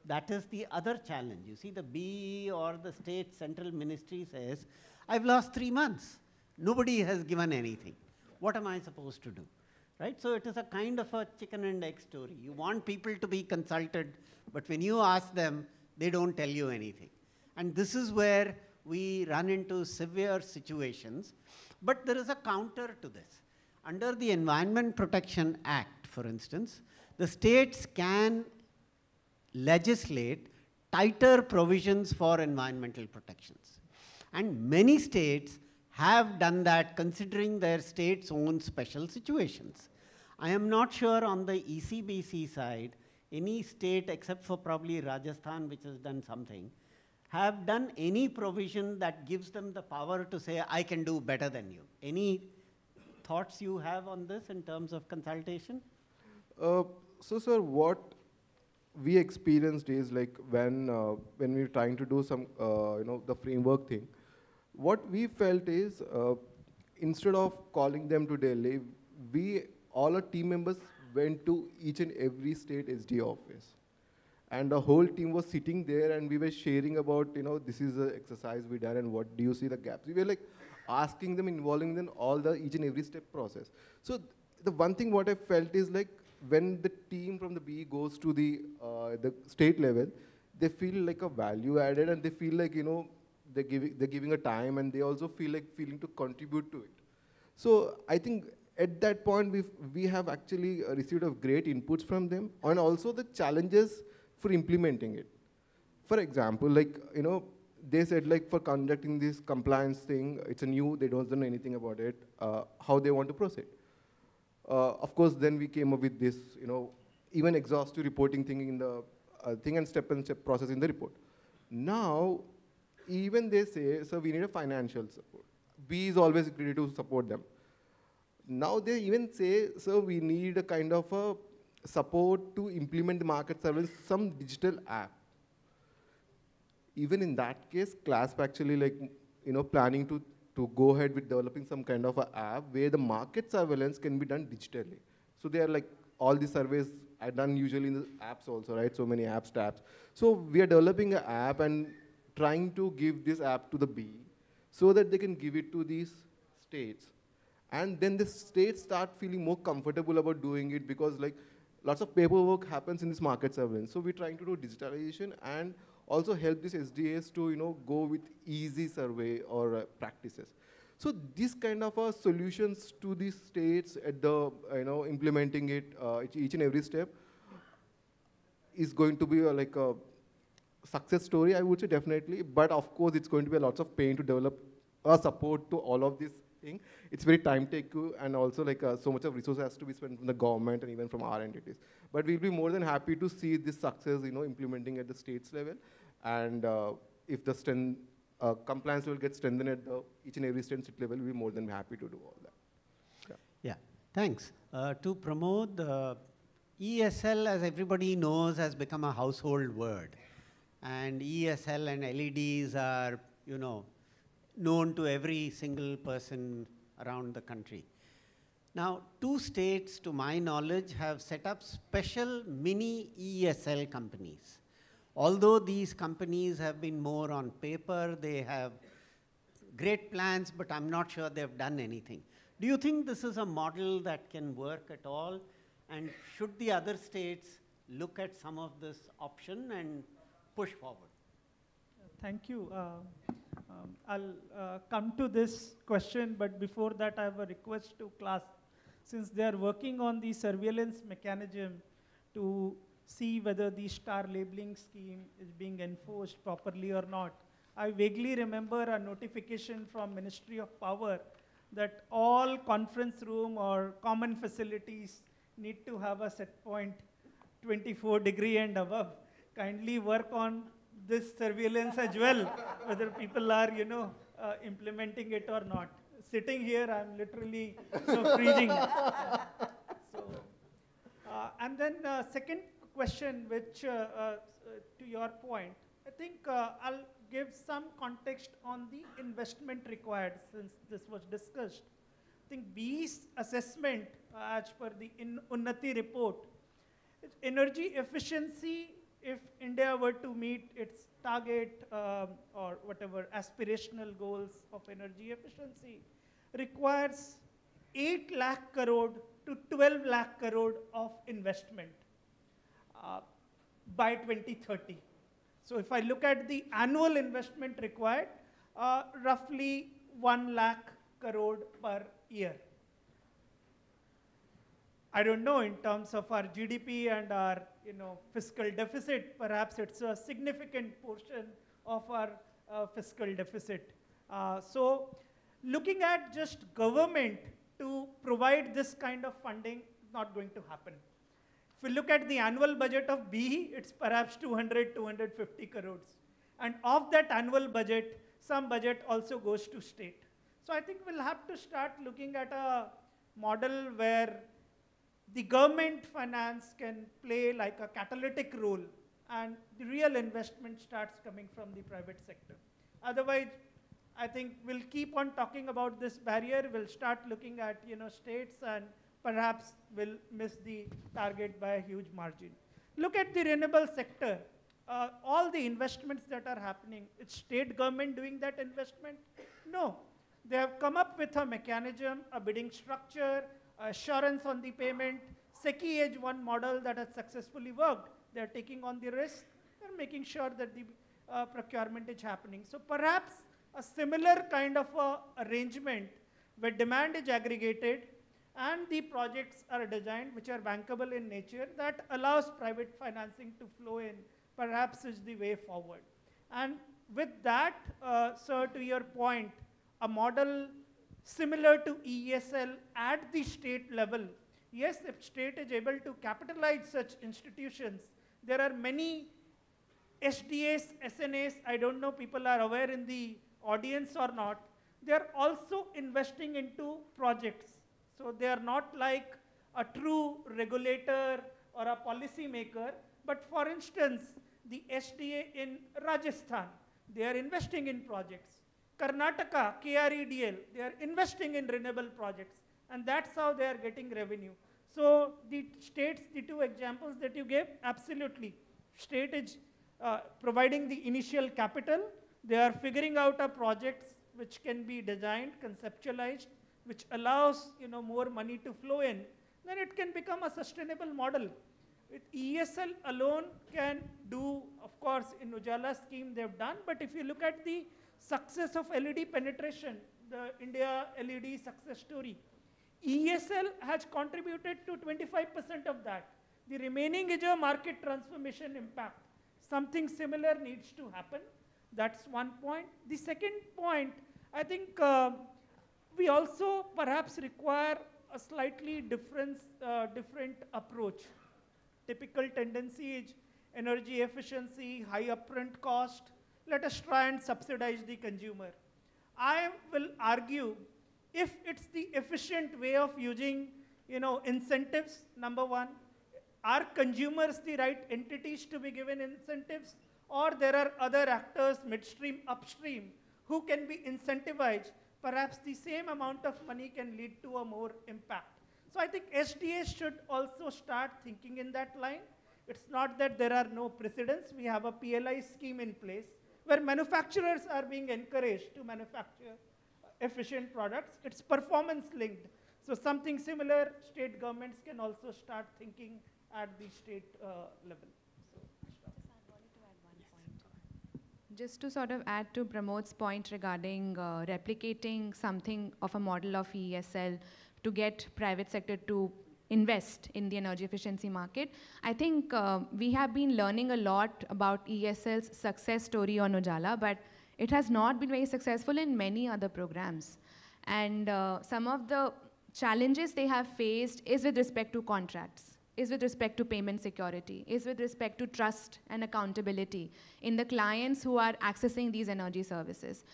That is the other challenge. You see, the BE or the state central ministry says, I've lost 3 months. Nobody has given anything. What am I supposed to do? Right? So it is a kind of a chicken and egg story. You want people to be consulted, but when you ask them, they don't tell you anything. And this is where we run into severe situations. But there is a counter to this. Under the Environment Protection Act, for instance, the states can legislate tighter provisions for environmental protections. And many states have done that considering their state's own special situations. I am not sure on the ECBC side, any state except for probably Rajasthan, which has done something, have done any provision that gives them the power to say, I can do better than you. Any thoughts you have on this in terms of consultation? So, sir, what we experienced is like when we were trying to do some, the framework thing, what we felt is instead of calling them to Delhi, all our team members went to each and every state SDA office. And the whole team was sitting there and we were sharing about, this is the exercise we done and what do you see the gaps. We were like asking them, involving them all the each and every step process. So the one thing what I felt is like when the team from the BE goes to the state level, they feel like a value added and they feel like, they're giving a time and they also feel like feeling to contribute to it. So I think at that point, we have actually received a great inputs from them and also the challenges for implementing it. For example, like, they said like for conducting this compliance thing, it's a new, they don't know anything about it, how they want to proceed. Of course, then we came up with this, even exhaustive reporting thing in the thing and step process in the report. Now, even they say, so we need a financial support. BE is always ready to support them. Now they even say, so we need a kind of a support to implement the market surveillance, some digital app. Even in that case, CLASP actually like, planning to go ahead with developing some kind of an app where the market surveillance can be done digitally. So they are like, all the surveys are done usually in the apps also, right? So many apps, tabs. So we are developing an app and trying to give this app to the BE so that they can give it to these states. And then the states start feeling more comfortable about doing it because like lots of paperwork happens in this market surveillance. So we're trying to do digitalization and also help these SDAs to go with easy survey or practices. So this kind of solutions to these states at the implementing it each and every step is going to be like a success story, I would say, definitely. But of course, it's going to be a lot of pain to develop a support to all of this thing. It's very time-taking, and also like so much of resources has to be spent from the government and even from our entities. But we'll be more than happy to see this success, implementing at the states level. And if the compliance will get strengthened at each and every state level, we'll be more than happy to do all that. Yeah, thanks. To Pramod, ESL, as everybody knows, has become a household word. And ESL and LEDs are, known to every single person around the country. Now, 2 states, to my knowledge, have set up special mini ESL companies. Although these companies have been more on paper, they have great plans, but I'm not sure they've done anything. Do you think this is a model that can work at all? And should the other states look at some of this option and push forward? Thank you. I'll come to this question, but before that, I have a request to class. Since they are working on the surveillance mechanism to see whether the star labeling scheme is being enforced properly or not. I vaguely remember a notification from Ministry of Power that all conference room or common facilities need to have a set point 24 degree and above. Kindly work on this surveillance as well, whether people are, implementing it or not. Sitting here, I'm literally so freezing. So, and then second question, which to your point, I think I'll give some context on the investment required since this was discussed. I think BE's assessment, as per the Unnati report, is energy efficiency, if India were to meet its target or whatever aspirational goals of energy efficiency, requires 8 lakh crore to 12 lakh crore of investment by 2030. So if I look at the annual investment required, roughly 1 lakh crore per year. I don't know in terms of our GDP and our fiscal deficit, perhaps it's a significant portion of our fiscal deficit. So looking at just government to provide this kind of funding, not going to happen. If we look at the annual budget of BE, it's perhaps 200, 250 crores. And of that annual budget, some budget also goes to state. So I think we'll have to start looking at a model where the government finance can play like a catalytic role and the real investment starts coming from the private sector. Otherwise, I think we'll keep on talking about this barrier, we'll start looking at states and perhaps we'll miss the target by a huge margin. Look at the renewable sector. All the investments that are happening, is state government doing that investment? No. They have come up with a mechanism, a bidding structure, assurance on the payment, SECI Age 1 model that has successfully worked. They're taking on the risk, they're making sure that the procurement is happening. So perhaps a similar kind of arrangement where demand is aggregated and the projects are designed which are bankable in nature that allows private financing to flow in, perhaps is the way forward. And with that, sir, to your point, a model similar to ESL at the state level. Yes, if state is able to capitalize such institutions, there are many SDAs, SNAs, I don't know people are aware in the audience or not, they are also investing into projects. So they are not like a true regulator or a policy maker, but for instance, the SDA in Rajasthan, they are investing in projects. Karnataka, KREDL, they are investing in renewable projects, and that's how they are getting revenue. So the states, the two examples that you gave, absolutely. State is providing the initial capital. They are figuring out projects which can be designed, conceptualized, which allows more money to flow in. Then it can become a sustainable model. With ESL alone can do, of course, in Ujala scheme they've done, but if you look at the success of LED penetration, the India LED success story, ESL has contributed to 25% of that. The remaining is a market transformation impact. Something similar needs to happen. That's one point. The second point, I think we also perhaps require a slightly different approach. Typical tendency is energy efficiency, high upfront cost. Let us try and subsidize the consumer. I will argue if it's the efficient way of using incentives, number one, are consumers the right entities to be given incentives, or there are other actors midstream, upstream who can be incentivized? Perhaps the same amount of money can lead to a more impact. So I think SDAs should also start thinking in that line. It's not that there are no precedents. We have a PLI scheme in place where manufacturers are being encouraged to manufacture efficient products. It's performance linked. So something similar, state governments can also start thinking at the state level. Just to sort of add to Pramod's point regarding replicating something of a model of ESL to get private sector to invest in the energy efficiency market. I think we have been learning a lot about ESL's success story on Ujala, but it has not been very successful in many other programs. And some of the challenges they have faced is with respect to contracts, is with respect to payment security, is with respect to trust and accountability in the clients who are accessing these energy services.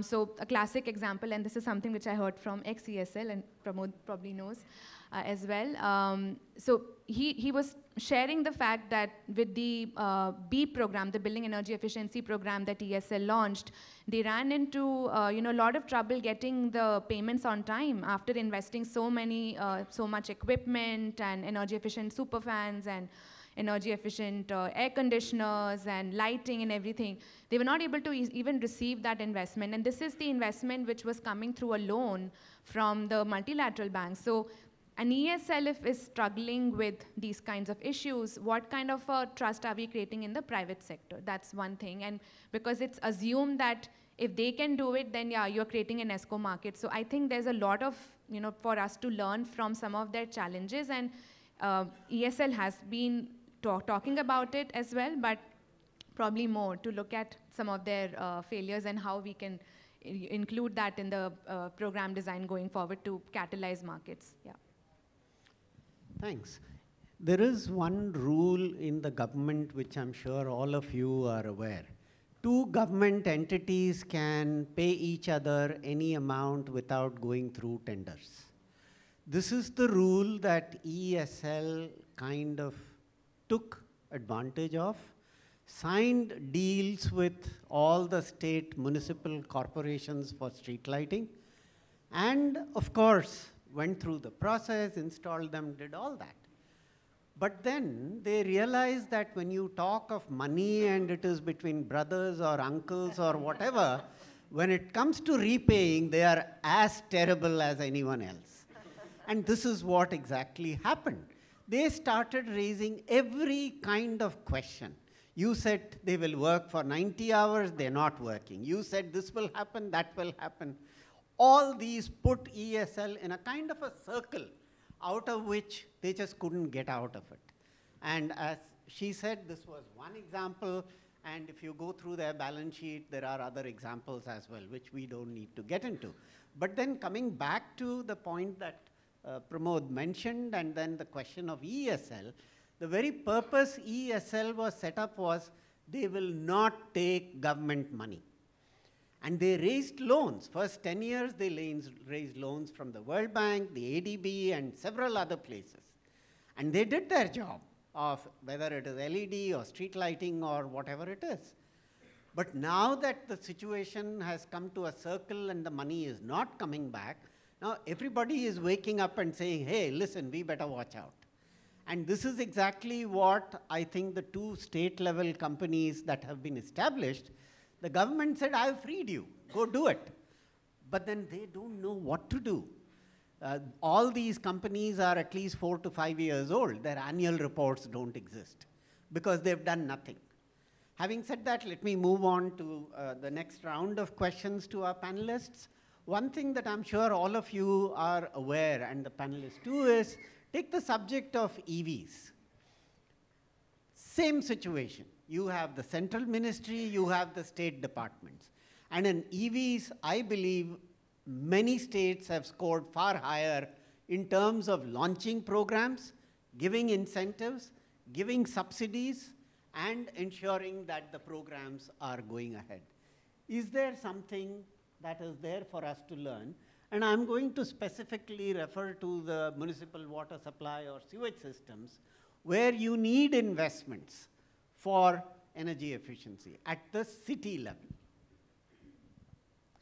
So a classic example, and this is something which I heard from ex-ESL, and Pramod probably knows as well. So he was sharing the fact that with the BEEP program, the Building Energy Efficiency program that ESL launched, they ran into a lot of trouble getting the payments on time after investing so much equipment and energy efficient superfans and energy efficient air conditioners and lighting and everything. They were not able to even receive that investment. And this is the investment which was coming through a loan from the multilateral banks. So an ESL, if is struggling with these kinds of issues, what kind of trust are we creating in the private sector? That's one thing. And because it's assumed that if they can do it, then yeah, you're creating an ESCO market. So I think there's a lot of, for us to learn from some of their challenges. And ESL has been talking about it as well, but probably more to look at some of their failures and how we can include that in the program design going forward to catalyze markets. Yeah. Thanks. There is one rule in the government which I'm sure all of you are aware. Two government entities can pay each other any amount without going through tenders. This is the rule that ESL kind of took advantage of, signed deals with all the state municipal corporations for street lighting, and of course, went through the process, installed them, did all that. But then they realized that when you talk of money and it is between brothers or uncles or whatever, when it comes to repaying, they are as terrible as anyone else. And this is what exactly happened. They started raising every kind of question. You said they will work for 90 hours, they're not working. You said this will happen, that will happen. All these put ESL in a kind of a circle out of which they just couldn't get out of it. And as she said, this was one example, and if you go through their balance sheet, there are other examples as well, which we don't need to get into. But then coming back to the point that Pramod mentioned, and then the question of ESL, the very purpose ESL was set up was they will not take government money. And they raised loans. First 10 years, they raised loans from the World Bank, the ADB, and several other places. And they did their job of whether it is LED or street lighting or whatever it is. But now that the situation has come to a circle and the money is not coming back, now everybody is waking up and saying, hey, listen, we better watch out. And this is exactly what I think the two state-level companies that have been established, the government said, I've freed you, go do it. But then they don't know what to do. All these companies are at least 4 to 5 years old. Their annual reports don't exist because they've done nothing. Having said that, let me move on to the next round of questions to our panelists. One thing that I'm sure all of you are aware, and the panelists too, is take the subject of EVs. Same situation. You have the central ministry, you have the state departments. And in EVs, I believe many states have scored far higher in terms of launching programs, giving incentives, giving subsidies, and ensuring that the programs are going ahead. Is there something that is there for us to learn? And I'm going to specifically refer to the municipal water supply or sewage systems where you need investments for energy efficiency at the city level.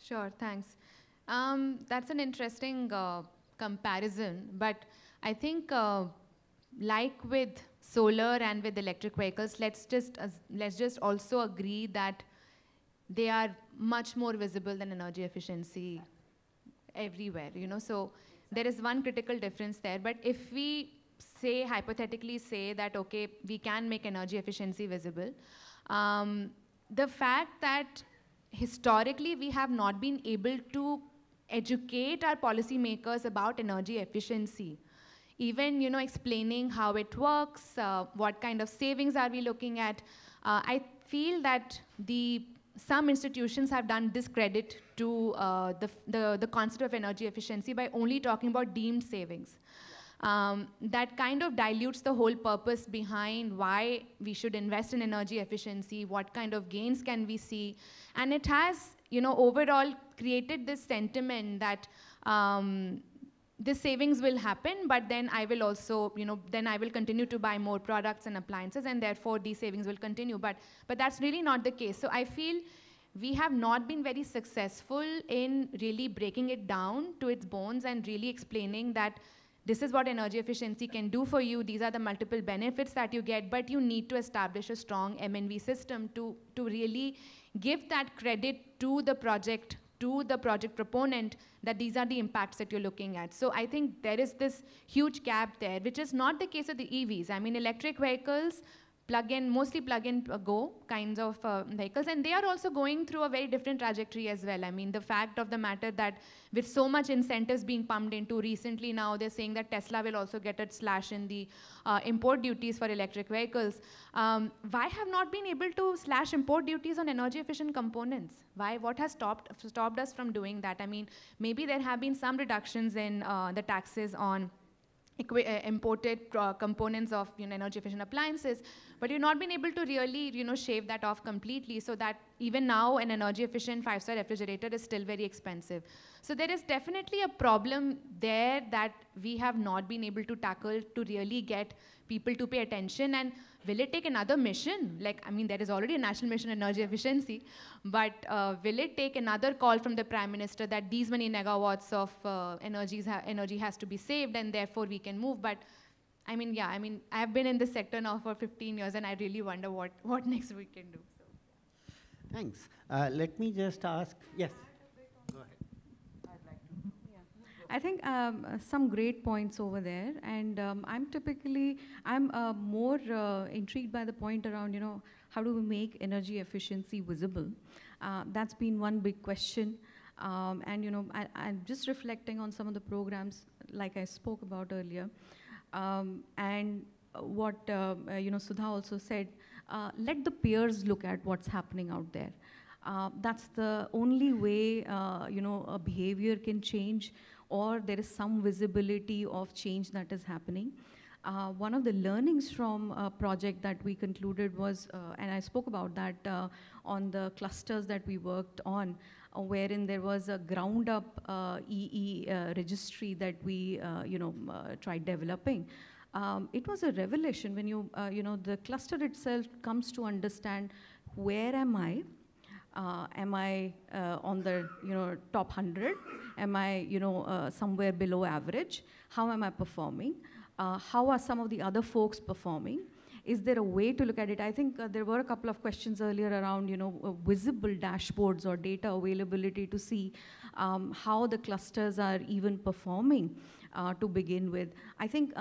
Sure, thanks. That's an interesting comparison, but I think like with solar and with electric vehicles, let's just also agree that they are much more visible than energy efficiency everywhere, so there is one critical difference there. But if we hypothetically say that, okay, we can make energy efficiency visible, the fact that historically we have not been able to educate our policymakers about energy efficiency even explaining how it works, what kind of savings are we looking at. I feel that some institutions have done discredit to the concept of energy efficiency by only talking about deemed savings. That kind of dilutes the whole purpose behind why we should invest in energy efficiency, what kind of gains can we see. And it has, overall created this sentiment that the savings will happen, but then I will also, then I will continue to buy more products and appliances, and therefore these savings will continue. But that's really not the case. So I feel we have not been very successful in really breaking it down to its bones and really explaining that this is what energy efficiency can do for you. These are the multiple benefits that you get, but you need to establish a strong M&V system to really give that credit to the project proponent, that these are the impacts that you're looking at. So I think there is this huge gap there, which is not the case of the EVs. I mean, electric vehicles, mostly plug-in go kinds of vehicles, and they are also going through a very different trajectory as well. I mean, the fact of the matter that with so much incentives being pumped into recently, now they're saying that Tesla will also get a slash in the import duties for electric vehicles. Why have not been able to slash import duties on energy efficient components? Why? What has stopped us from doing that? I mean, maybe there have been some reductions in the taxes on imported components of energy efficient appliances, but you've not been able to really shave that off completely, so that even now an energy efficient 5-star refrigerator is still very expensive. So there is definitely a problem there that we have not been able to tackle to really get people to pay attention. And will it take another mission? Like, I mean, there is already a national mission on energy efficiency, but will it take another call from the Prime Minister that these many megawatts of energy has to be saved and therefore we can move? But I mean, yeah, I mean, I've been in this sector now for 15 years and I really wonder what next we can do. So. Thanks. Let me just ask, yes. Go ahead. I think some great points over there, and I'm more intrigued by the point around, how do we make energy efficiency visible? That's been one big question, and I'm just reflecting on some of the programs like I spoke about earlier, and what Sudha also said. Let the peers look at what's happening out there. That's the only way a behavior can change, or there is some visibility of change that is happening. One of the learnings from a project that we concluded was, and I spoke about that on the clusters that we worked on, wherein there was a ground-up EE registry that we tried developing. It was a revelation when the cluster itself comes to understand, where am I? Am I on the top 100? Am I somewhere below average? How am I performing? How are some of the other folks performing? Is there a way to look at it? I think there were a couple of questions earlier around visible dashboards or data availability to see how the clusters are even performing to begin with. I think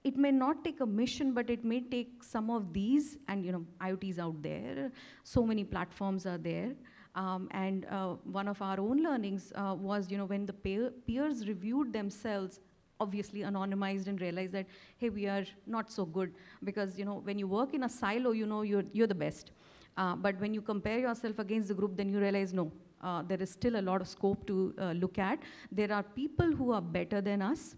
it may not take a mission, but it may take some of these, and IoT is out there, so many platforms are there. And one of our own learnings was, when the peers reviewed themselves, obviously anonymized, and realized that, hey, we are not so good, because when you work in a silo, you're the best. But when you compare yourself against the group, then you realize, no, there is still a lot of scope to look at. There are people who are better than us.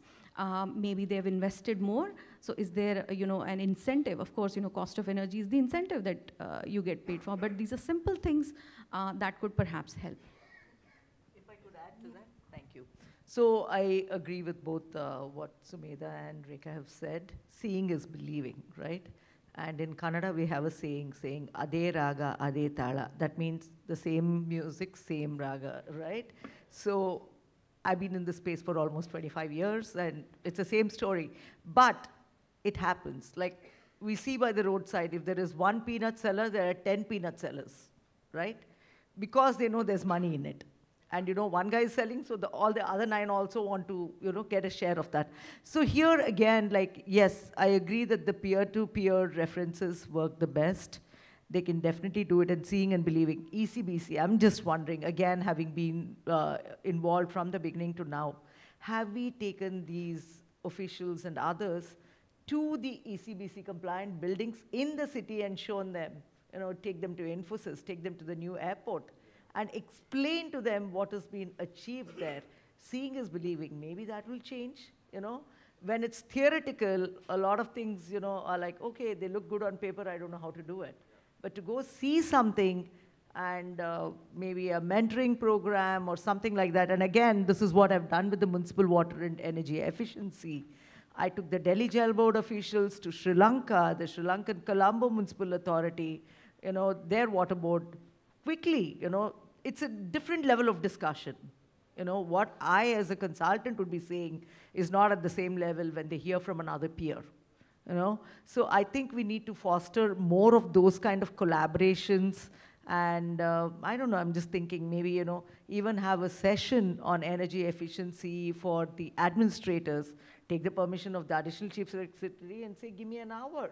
Maybe they've invested more. So is there, an incentive? Of course, cost of energy is the incentive that you get paid for. But these are simple things that could perhaps help. If I could add to that, thank you. So I agree with both what Sumedha and Rekha have said. Seeing is believing, right? And in Kannada, we have a saying, Ade raga, ade tala. That means the same music, same raga, right? So I've been in this space for almost 25 years, and it's the same story. But it happens. Like, we see by the roadside, if there is one peanut seller, there are 10 peanut sellers, right? Because they know there's money in it. And one guy is selling, so all the other 9 also want to get a share of that. So here again, yes, I agree that the peer-to-peer references work the best. They can definitely do it, and seeing and believing. ECBC, I'm just wondering, again, having been involved from the beginning to now, have we taken these officials and others to the ECBC compliant buildings in the city and shown them, take them to Infosys, take them to the new airport, and explain to them what has been achieved there. Seeing is believing. Maybe that will change, When it's theoretical, a lot of things, are like, okay, they look good on paper, I don't know how to do it. But to go see something and maybe a mentoring program or something like that. And again, this is what I've done with the municipal water and energy efficiency. I took the Delhi Jail Board officials to Sri Lanka, the Sri Lankan Colombo Municipal Authority, their water board, quickly, it's a different level of discussion. What I as a consultant would be saying is not at the same level when they hear from another peer. So I think we need to foster more of those kind of collaborations. And I don't know, I'm just thinking maybe, even have a session on energy efficiency for the administrators, take the permission of the additional chief secretary and say, give me an hour,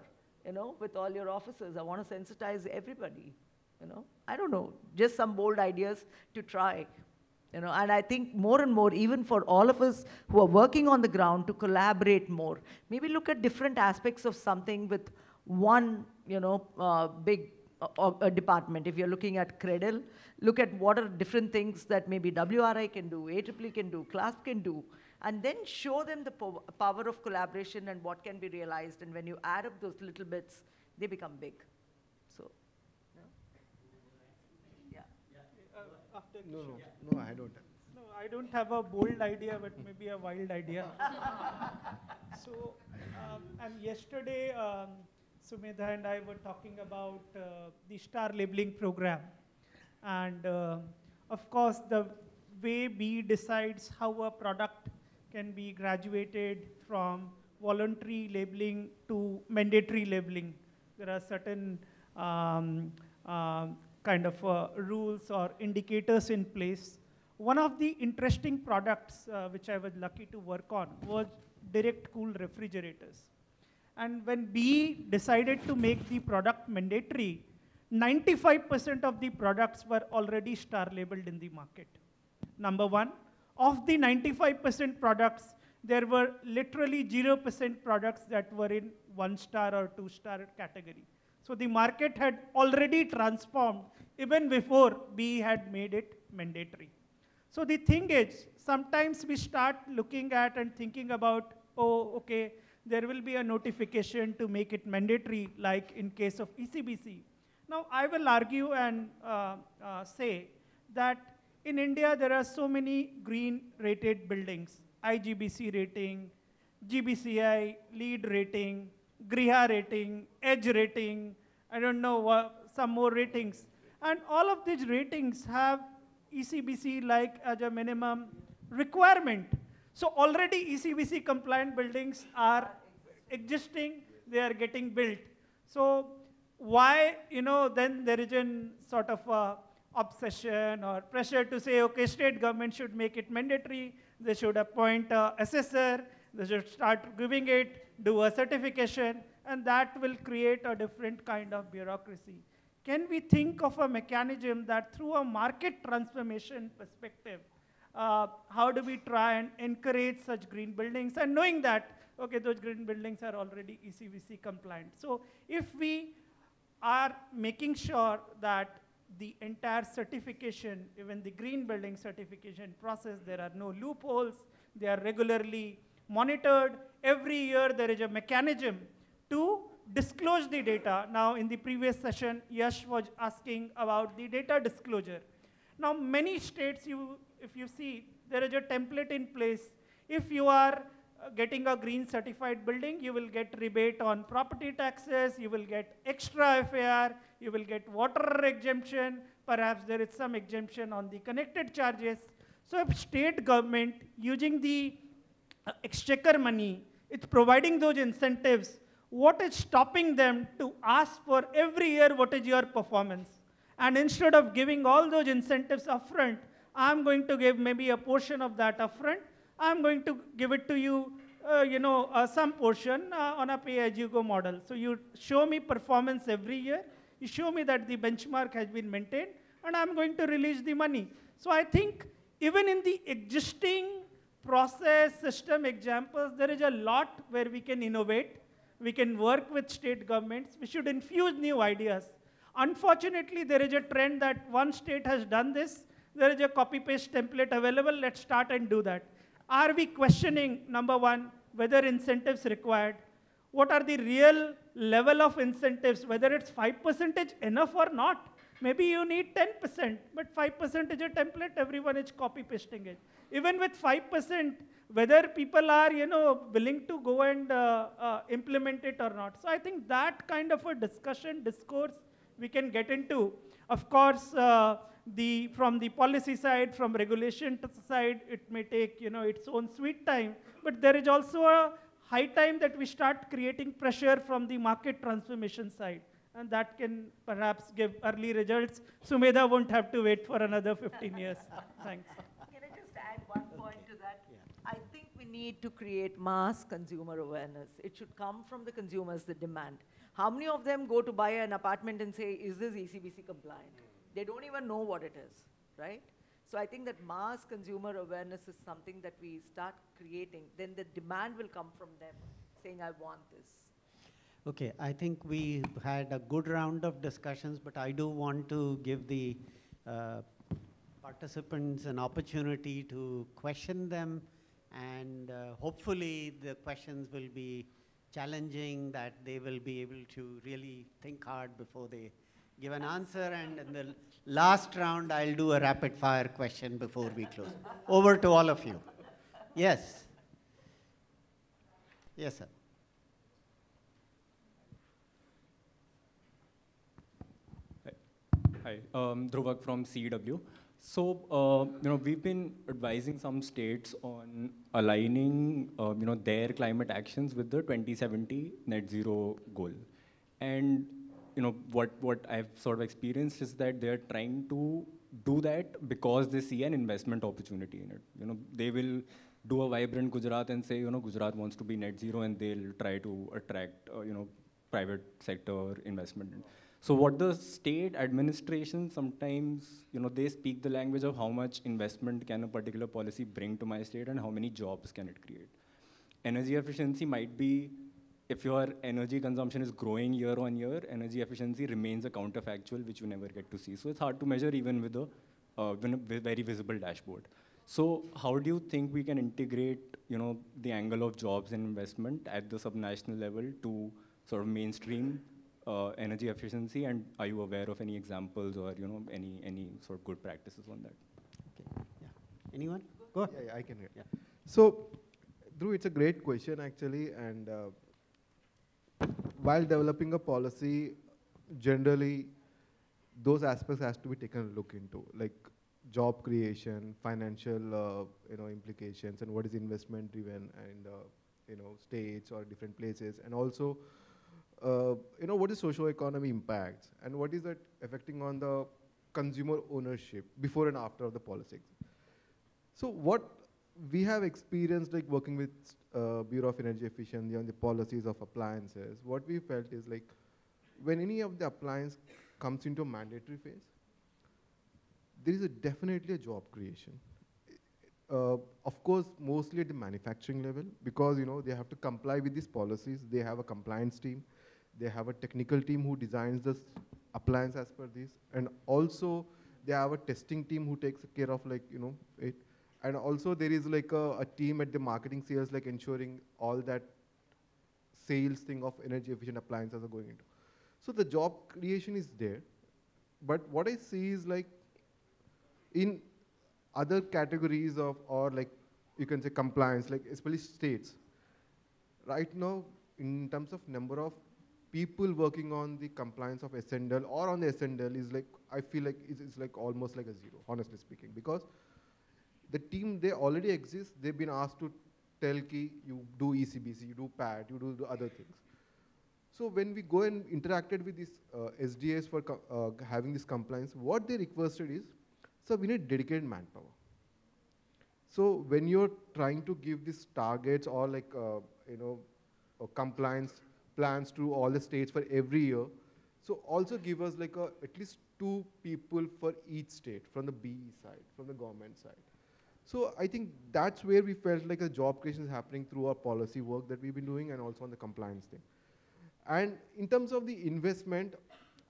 with all your officers. I want to sensitize everybody, I don't know, just some bold ideas to try. And I think more and more, even for all of us who are working on the ground, to collaborate more. Maybe look at different aspects of something with one, big department. If you're looking at Credle, look at what are different things that maybe WRI can do, AEEE can do, CLASP can do, and then show them the power of collaboration and what can be realized. And when you add up those little bits, they become big. So, yeah. No, I don't. No, I don't have a bold idea, but maybe a wild idea. So, and yesterday, Sumedha and I were talking about the star labeling program. And of course, the way B decides how a product can be graduated from voluntary labeling to mandatory labeling. There are certain kind of rules or indicators in place. One of the interesting products which I was lucky to work on was direct cool refrigerators. And when BE decided to make the product mandatory, 95% of the products were already star labeled in the market. Number one, of the 95% products, there were literally 0% products that were in 1-star or 2-star category. So the market had already transformed even before BE had made it mandatory. So the thing is, sometimes we start looking at and thinking about, oh, okay, there will be a notification to make it mandatory, like in case of ECBC. Now, I will argue and say that in India, there are so many green-rated buildings, IGBC rating, GBCI, LEED rating, Griha rating, EDGE rating, I don't know, some more ratings. And all of these ratings have ECBC like as a minimum requirement. So already ECBC compliant buildings are existing, they are getting built. So why, then there is a sort of a obsession or pressure to say, okay, state government should make it mandatory, they should appoint an assessor, they should start giving it, do a certification, and that will create a different kind of bureaucracy. Can we think of a mechanism that through a market transformation perspective, how do we try and encourage such green buildings, and knowing that, okay, those green buildings are already ECBC compliant. So if we are making sure that the entire certification, even the green building certification process, there are no loopholes, they are regularly monitored. Every year there is a mechanism to disclose the data. Now in the previous session, Yash was asking about the data disclosure. Now many states, if you see, there is a template in place. If you are getting a green certified building, you will get rebate on property taxes, you will get extra FAR, you will get water exemption, perhaps there is some exemption on the connected charges. So if state government using the exchequer money, it's providing those incentives, what is stopping them to ask for every year what is your performance? And instead of giving all those incentives upfront, I'm going to give maybe a portion of that upfront. I'm going to give it to you, some portion on a pay-as-you-go model. So you show me performance every year. You show me that the benchmark has been maintained, and I'm going to release the money. So I think even in the existing process, system examples. There is a lot where we can innovate. We can work with state governments. We should infuse new ideas. Unfortunately, there is a trend that one state has done this. There is a copy-paste template available. Let's start and do that. Are we questioning, number one, whether incentives required? What are the real level of incentives, whether it's 5% enough or not? Maybe you need 10%, but 5% is a template, everyone is copy-pasting it. Even with 5%, whether people are willing to go and implement it or not. So I think that kind of a discourse, we can get into. Of course, from the policy side, from regulation side, it may take its own sweet time, but there is also a high time that we start creating pressure from the market transformation side. And that can perhaps give early results. Sumedha won't have to wait for another 15 years. Thanks. Can I just add one point to that? Yeah. I think we need to create mass consumer awareness. It should come from the consumers, the demand. How many of them go to buy an apartment and say, is this ECBC compliant? They don't even know what it is, right? So I think that mass consumer awareness is something that we start creating. Then the demand will come from them saying, I want this. Okay, I think we had a good round of discussions, but I do want to give the participants an opportunity to question them, and hopefully the questions will be challenging, that they will be able to really think hard before they give an answer. And in the last round, I'll do a rapid fire question before we close. Over to all of you. Yes. Yes, sir. Hi, Dhruvak from CW. So, we've been advising some states on aligning, their climate actions with the 2070 net zero goal. And, what I've sort of experienced is that they're trying to do that because they see an investment opportunity in it. They will do a vibrant Gujarat and say, Gujarat wants to be net zero, and they'll try to attract, private sector investment. So what the state administration sometimes, they speak the language of how much investment can a particular policy bring to my state and how many jobs can it create. Energy efficiency might be, if your energy consumption is growing year on year, energy efficiency remains a counterfactual which you never get to see. So it's hard to measure even with a very visible dashboard. So how do you think we can integrate, the angle of jobs and investment at the subnational level to sort of mainstream energy efficiency, and are you aware of any examples or any sort of good practices on that? Okay. Yeah. Anyone? Go ahead. Yeah, I can hear. Yeah. So, Dhruv, it's a great question actually, and while developing a policy, generally those aspects has to be taken a look into, like job creation, financial implications, and what is investment driven, and states or different places, and also what is socio-economy impacts, and what is that affecting on the consumer ownership before and after of the policies. So what we have experienced, like working with Bureau of Energy Efficiency on the policies of appliances, what we felt is like when any of the appliance comes into a mandatory phase, there is definitely a job creation. Of course, mostly at the manufacturing level, because they have to comply with these policies. They have a compliance team. They have a technical team who designs this appliance as per this, and also they have a testing team who takes care of it. And also there is like a team at the marketing sales, like ensuring all that sales thing of energy efficient appliances are going into. So the job creation is there, but what I see is like in other categories of, or like you can say compliance, like especially states, right now in terms of number of people working on the compliance of SNDL or on the SNDL is like, I feel like it's like almost like a zero, honestly speaking, because the team, they already exist. They've been asked to tell ki you do ECBC, you do PAT, you do the other things. So when we go and interacted with this SDAs for having this compliance, what they requested is, so we need dedicated manpower. So when you're trying to give these targets or like, compliance plans to all the states for every year, so also give us like at least 2 people for each state from the BE side, from the government side. So I think that's where we felt like a job creation is happening through our policy work that we've been doing and also on the compliance thing. And in terms of the investment,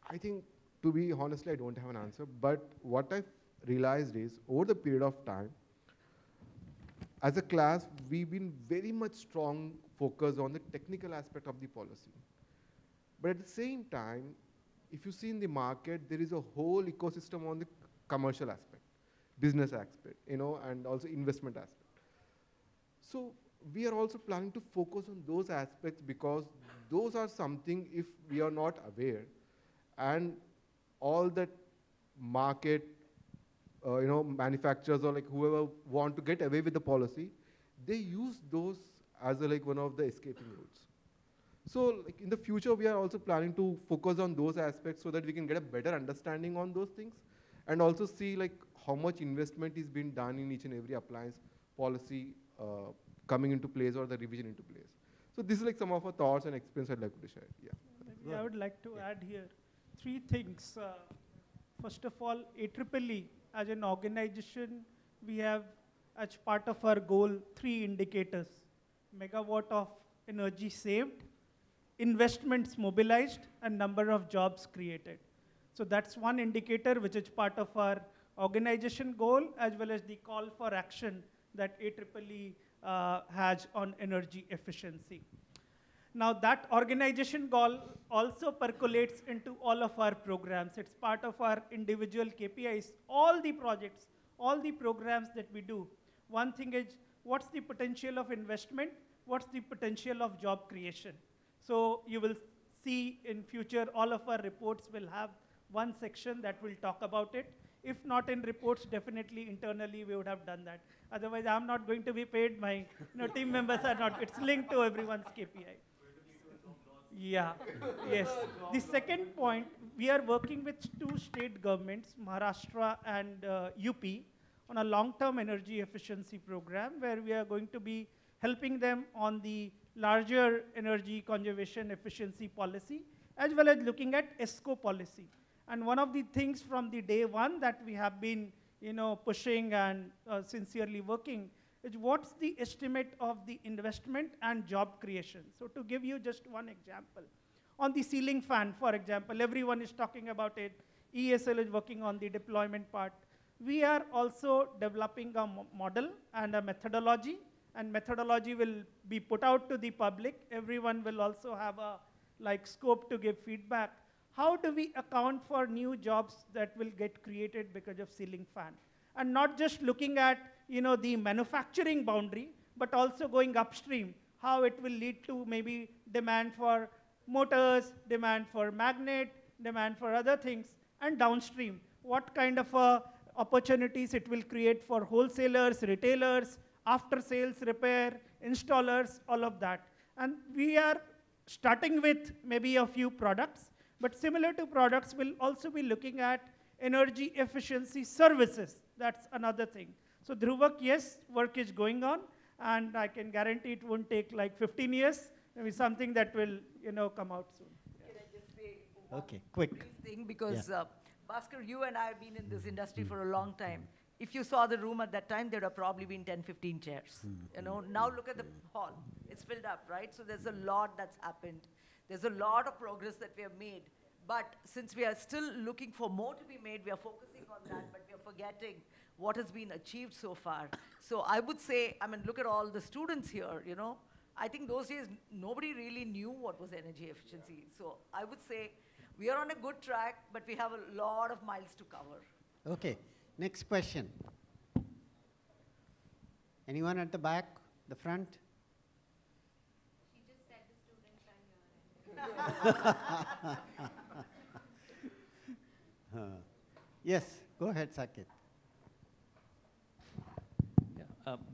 I think, to be honestly, I don't have an answer. But what I've realized is, over the period of time, as a class, we've been very much strong focused on the technical aspect of the policy. But at the same time, if you see in the market, there is a whole ecosystem on the commercial aspect, business aspect, and also investment aspect. So we are also planning to focus on those aspects because those are something, if we are not aware, and all that market, manufacturers or like whoever want to get away with the policy, they use those as one of the escaping routes. So like in the future, we are also planning to focus on those aspects so that we can get a better understanding on those things and also see like how much investment is being done in each and every appliance policy coming into place or the revision into place. So this is like some of our thoughts and experience I'd like to share. Yeah. Maybe I would like to add here 3 things. First of all, AEEE as an organization, we have as part of our goal 3 indicators: megawatt of energy saved, investments mobilized, and number of jobs created. So that's one indicator which is part of our organization goal as well as the call for action that AEEE has on energy efficiency. Now that organization goal also percolates into all of our programs. It's part of our individual KPIs, all the projects, all the programs that we do. One thing is, what's the potential of investment? What's the potential of job creation? So you will see in future, all of our reports will have one section that will talk about it. If not in reports, definitely internally we would have done that. Otherwise, I'm not going to be paid. My team members are not. It's linked to everyone's KPI. Yeah, yes. The second point, we are working with 2 state governments, Maharashtra and UP, on a long-term energy efficiency program where we are going to be helping them on the larger energy conservation efficiency policy, as well as looking at ESCO policy. And one of the things from the day one that we have been pushing and sincerely working is what's the estimate of the investment and job creation. So to give you just one example, on the ceiling fan, for example, everyone is talking about it. ESL is working on the deployment part. We are also developing a model and a methodology, and methodology will be put out to the public. Everyone will also have a scope to give feedback. How do we account for new jobs that will get created because of ceiling fan? And not just looking at the manufacturing boundary, but also going upstream, how it will lead to maybe demand for motors, demand for magnet, demand for other things, and downstream, what kind of opportunities it will create for wholesalers, retailers, after-sales repair, installers, all of that. And we are starting with maybe a few products, but similar to products, we'll also be looking at energy efficiency services. That's another thing. So Dhruvak, yes, work is going on, and I can guarantee it won't take like 15 years. Maybe something that will come out soon. Can I just say Okay, quick. thing? Because Bhaskar, you and I have been in this industry for a long time. If you saw the room at that time, there would have probably been 10, 15 chairs. Now look at the hall. It's filled up, right? So there's a lot that's happened. There's a lot of progress that we have made. But since we are still looking for more to be made, we are focusing on that, but we are forgetting what has been achieved so far. So I would say, look at all the students here, I think those days, nobody really knew what was energy efficiency. So I would say we are on a good track, but we have a lot of miles to cover. Okay, next question. Anyone at the back, the front? She just said the students are here. Yes, go ahead, Saket.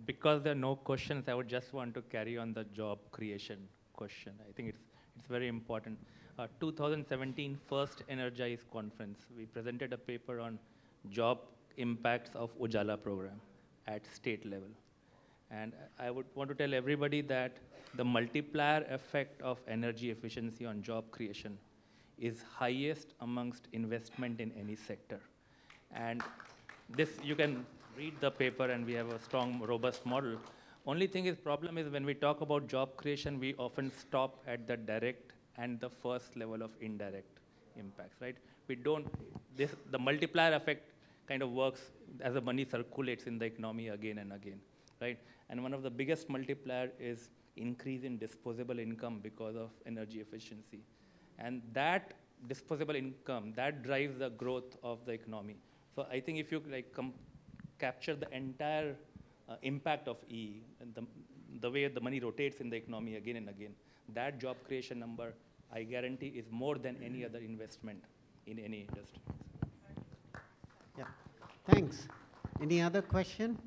Because there are no questions, I would just want to carry on the job creation question. I think it's very important. 2017 first Energize conference, we presented a paper on job impacts of Ujala program at state level. And I would want to tell everybody that the multiplier effect of energy efficiency on job creation is highest amongst investment in any sector. And this, you can read the paper and we have a strong, robust model. Only thing is, problem is when we talk about job creation, we often stop at the direct and the first level of indirect impacts, right? We don't, the multiplier effect kind of works as the money circulates in the economy again and again, right? And one of the biggest multiplier is increase in disposable income because of energy efficiency. And that disposable income, that drives the growth of the economy. So I think if you like capture the entire impact of E, and the way the money rotates in the economy again and again, that job creation number, I guarantee, is more than any other investment in any industry. Yeah, thanks. Any other question?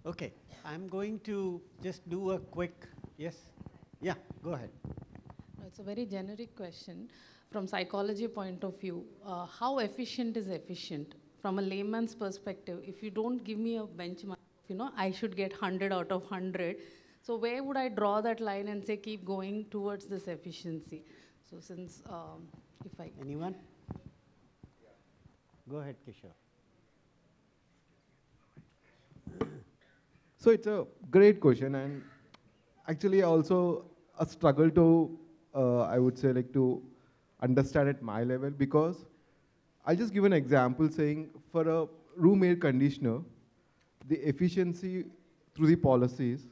Okay, I'm going to just do a quick, yes? Yeah, go ahead. It's a very generic question. From psychology point of view, how efficient is efficient? From a layman's perspective, if you don't give me a benchmark, I should get 100 out of 100. So where would I draw that line and say keep going towards this efficiency? So since, if I... Anyone? Go ahead, Kishore. So it's a great question, and actually also a struggle to, I would say, like to understand at my level, because I'll just give an example saying for a room air conditioner, the efficiency through the policies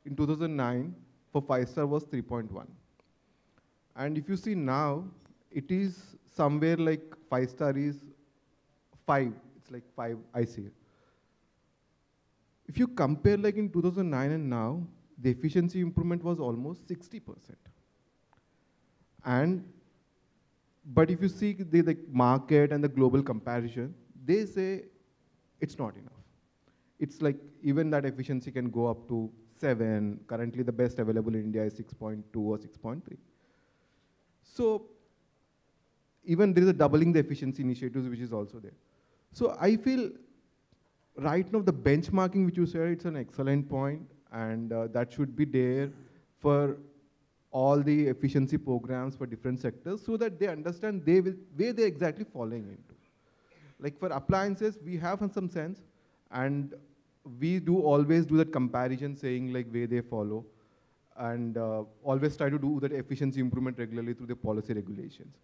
in 2009 for 5-star was 3.1. And if you see now, it is somewhere like 5-star is 5, it's like 5 ICU. If you compare like in 2009 and now, the efficiency improvement was almost 60%. But if you see the market and the global comparison, they say it's not enough. It's like even that efficiency can go up to 7. Currently, the best available in India is 6.2 or 6.3. So even there is a doubling the efficiency initiatives, which is also there. So I feel right now the benchmarking which you said, it's an excellent point, and that should be there for all the efficiency programs for different sectors so that they understand where they're exactly falling into. Like for appliances, we have some sense, and we do always do that comparison saying like where they follow, and always try to do that efficiency improvement regularly through the policy regulations.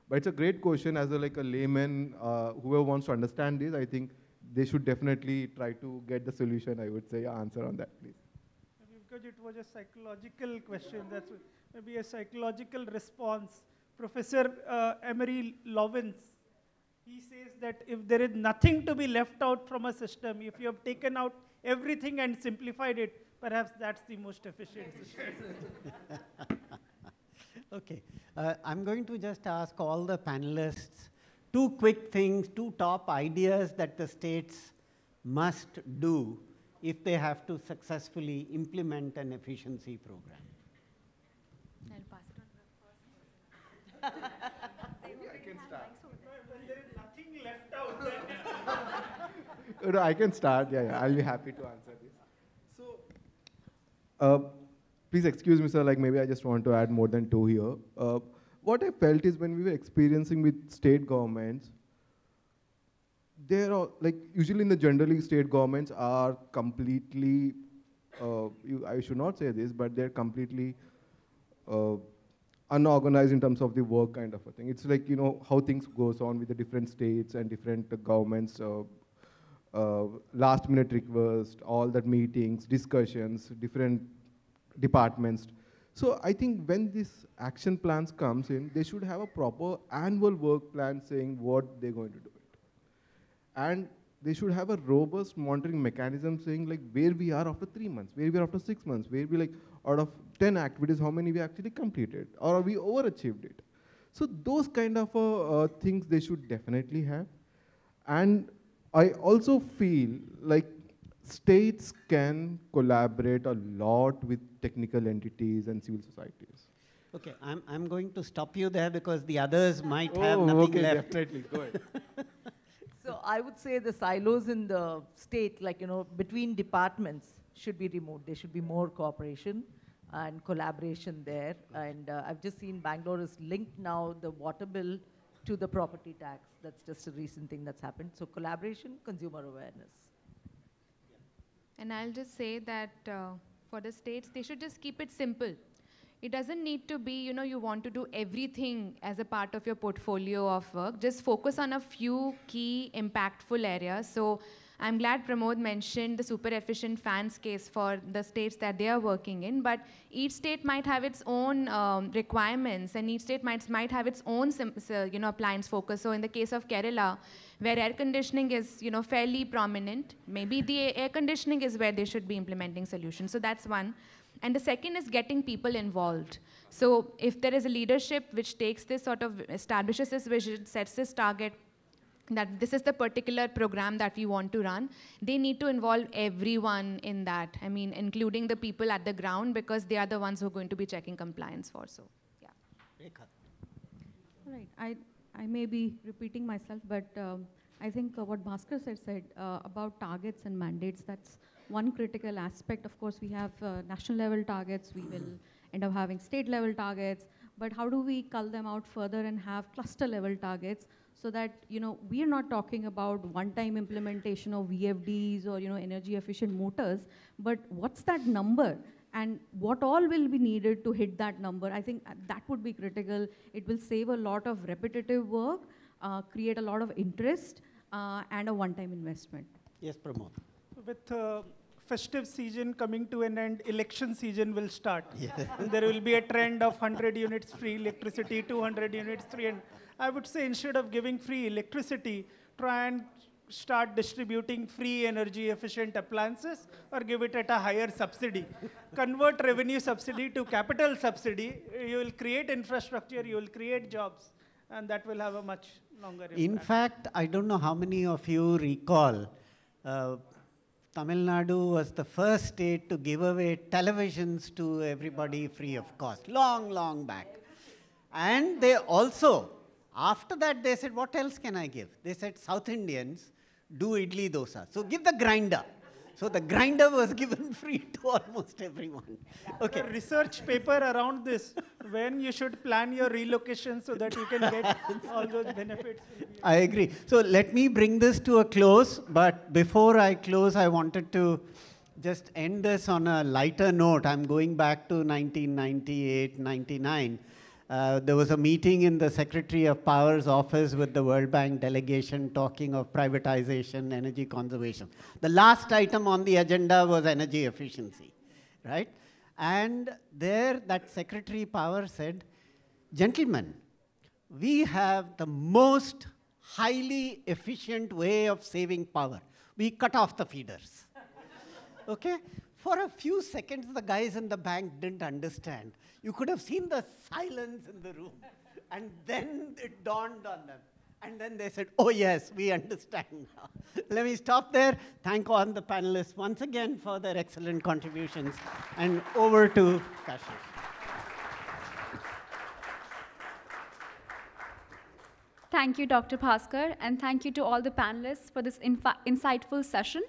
But it's a great question as a layman, whoever wants to understand this, I think they should definitely try to get the solution, I would say, answer on that, please. Because it was a psychological question, that's maybe a psychological response. Professor Emery Lovins, he says that if there is nothing to be left out from a system, if you have taken out everything and simplified it, perhaps that's the most efficient system. Okay, I'm going to just ask all the panelists 2 quick things, 2 top ideas that the states must do if they have to successfully implement an efficiency program. I'll pass it on to the first person. Maybe I can start. When there is nothing left out, then No, I can start, yeah, I'll be happy to answer this. So, please excuse me, sir, like maybe I just want to add more than 2 here. What I felt is when we were experiencing with state governments, there are, like usually in the generally state governments are completely, I should not say this, but they're completely unorganized in terms of the work kind of a thing. It's like, how things goes on with the different states and different governments, last minute request, all that meetings, discussions, different departments. So I think when this action plans comes in, they should have a proper annual work plan saying what they're going to do it. And they should have a robust monitoring mechanism saying like where we are after 3 months, where we are after 6 months, where we like out of 10 activities, how many we actually completed, or we overachieved it. So those kind of things they should definitely have. And I also feel like states can collaborate a lot with technical entities and civil societies. Okay, I'm going to stop you there because the others might have nothing left. Definitely, go ahead. So I would say the silos in the state, like, between departments should be removed. There should be more cooperation and collaboration there. And I've just seen Bangalore is linked now, the water bill to the property tax. That's just a recent thing that's happened. So collaboration, consumer awareness. And I'll just say that for the states, they should just keep it simple. It doesn't need to be, you want to do everything as a part of your portfolio of work. Just focus on a few key impactful areas. So I'm glad Pramod mentioned the super efficient fans case for the states that they are working in, but each state might have its own requirements, and each state might have its own appliance focus. So in the case of Kerala, where air conditioning is fairly prominent, maybe the air conditioning is where they should be implementing solutions. So that's one. And the second is getting people involved. So if there is a leadership which takes this sort of, establishes this vision, sets this target, that this is the particular program that we want to run, they need to involve everyone in that. I mean, including the people at the ground, because they are the ones who are going to be checking compliance for. So, yeah. Right. I may be repeating myself, but I think what Bhaskar said about targets and mandates, that's one critical aspect. Of course, we have national level targets, we will end up having state level targets, but how do we cull them out further and have cluster level targets so that, we are not talking about one-time implementation of VFDs or, energy efficient motors, but what's that number? And what all will be needed to hit that number? I think that would be critical. It will save a lot of repetitive work, create a lot of interest, and a one-time investment. Yes, Pramod. With festive season coming to an end, election season will start. Yes. And there will be a trend of 100 units free electricity, 200 units free. And I would say instead of giving free electricity, try and start distributing free energy efficient appliances or give it at a higher subsidy. Convert revenue subsidy to capital subsidy. You will create infrastructure, you will create jobs, and that will have a much longer impact. In fact, I don't know how many of you recall, Tamil Nadu was the first state to give away televisions to everybody free of cost, long, long back. And they also, after that, they said, what else can I give? They said, South Indians do idli dosa. So give the grinder. So the grinder was given free to almost everyone. Okay. A research paper around this, when you should plan your relocation so that you can get all those benefits. I agree. So let me bring this to a close. But before I close, I wanted to just end this on a lighter note. I'm going back to 1998, 99. There was a meeting in the Secretary of Power's office with the World Bank delegation talking of privatization, energy conservation. The last item on the agenda was energy efficiency, right? And there, that Secretary Power said, gentlemen, we have the most highly efficient way of saving power. We cut off the feeders, okay? For a few seconds, the guys in the bank didn't understand. You could have seen the silence in the room. And then it dawned on them. And then they said, oh yes, we understand now. Let me stop there. Thank all the panelists once again for their excellent contributions. And over to Kashish. Thank you, Dr. Bhaskar, and thank you to all the panelists for this insightful session.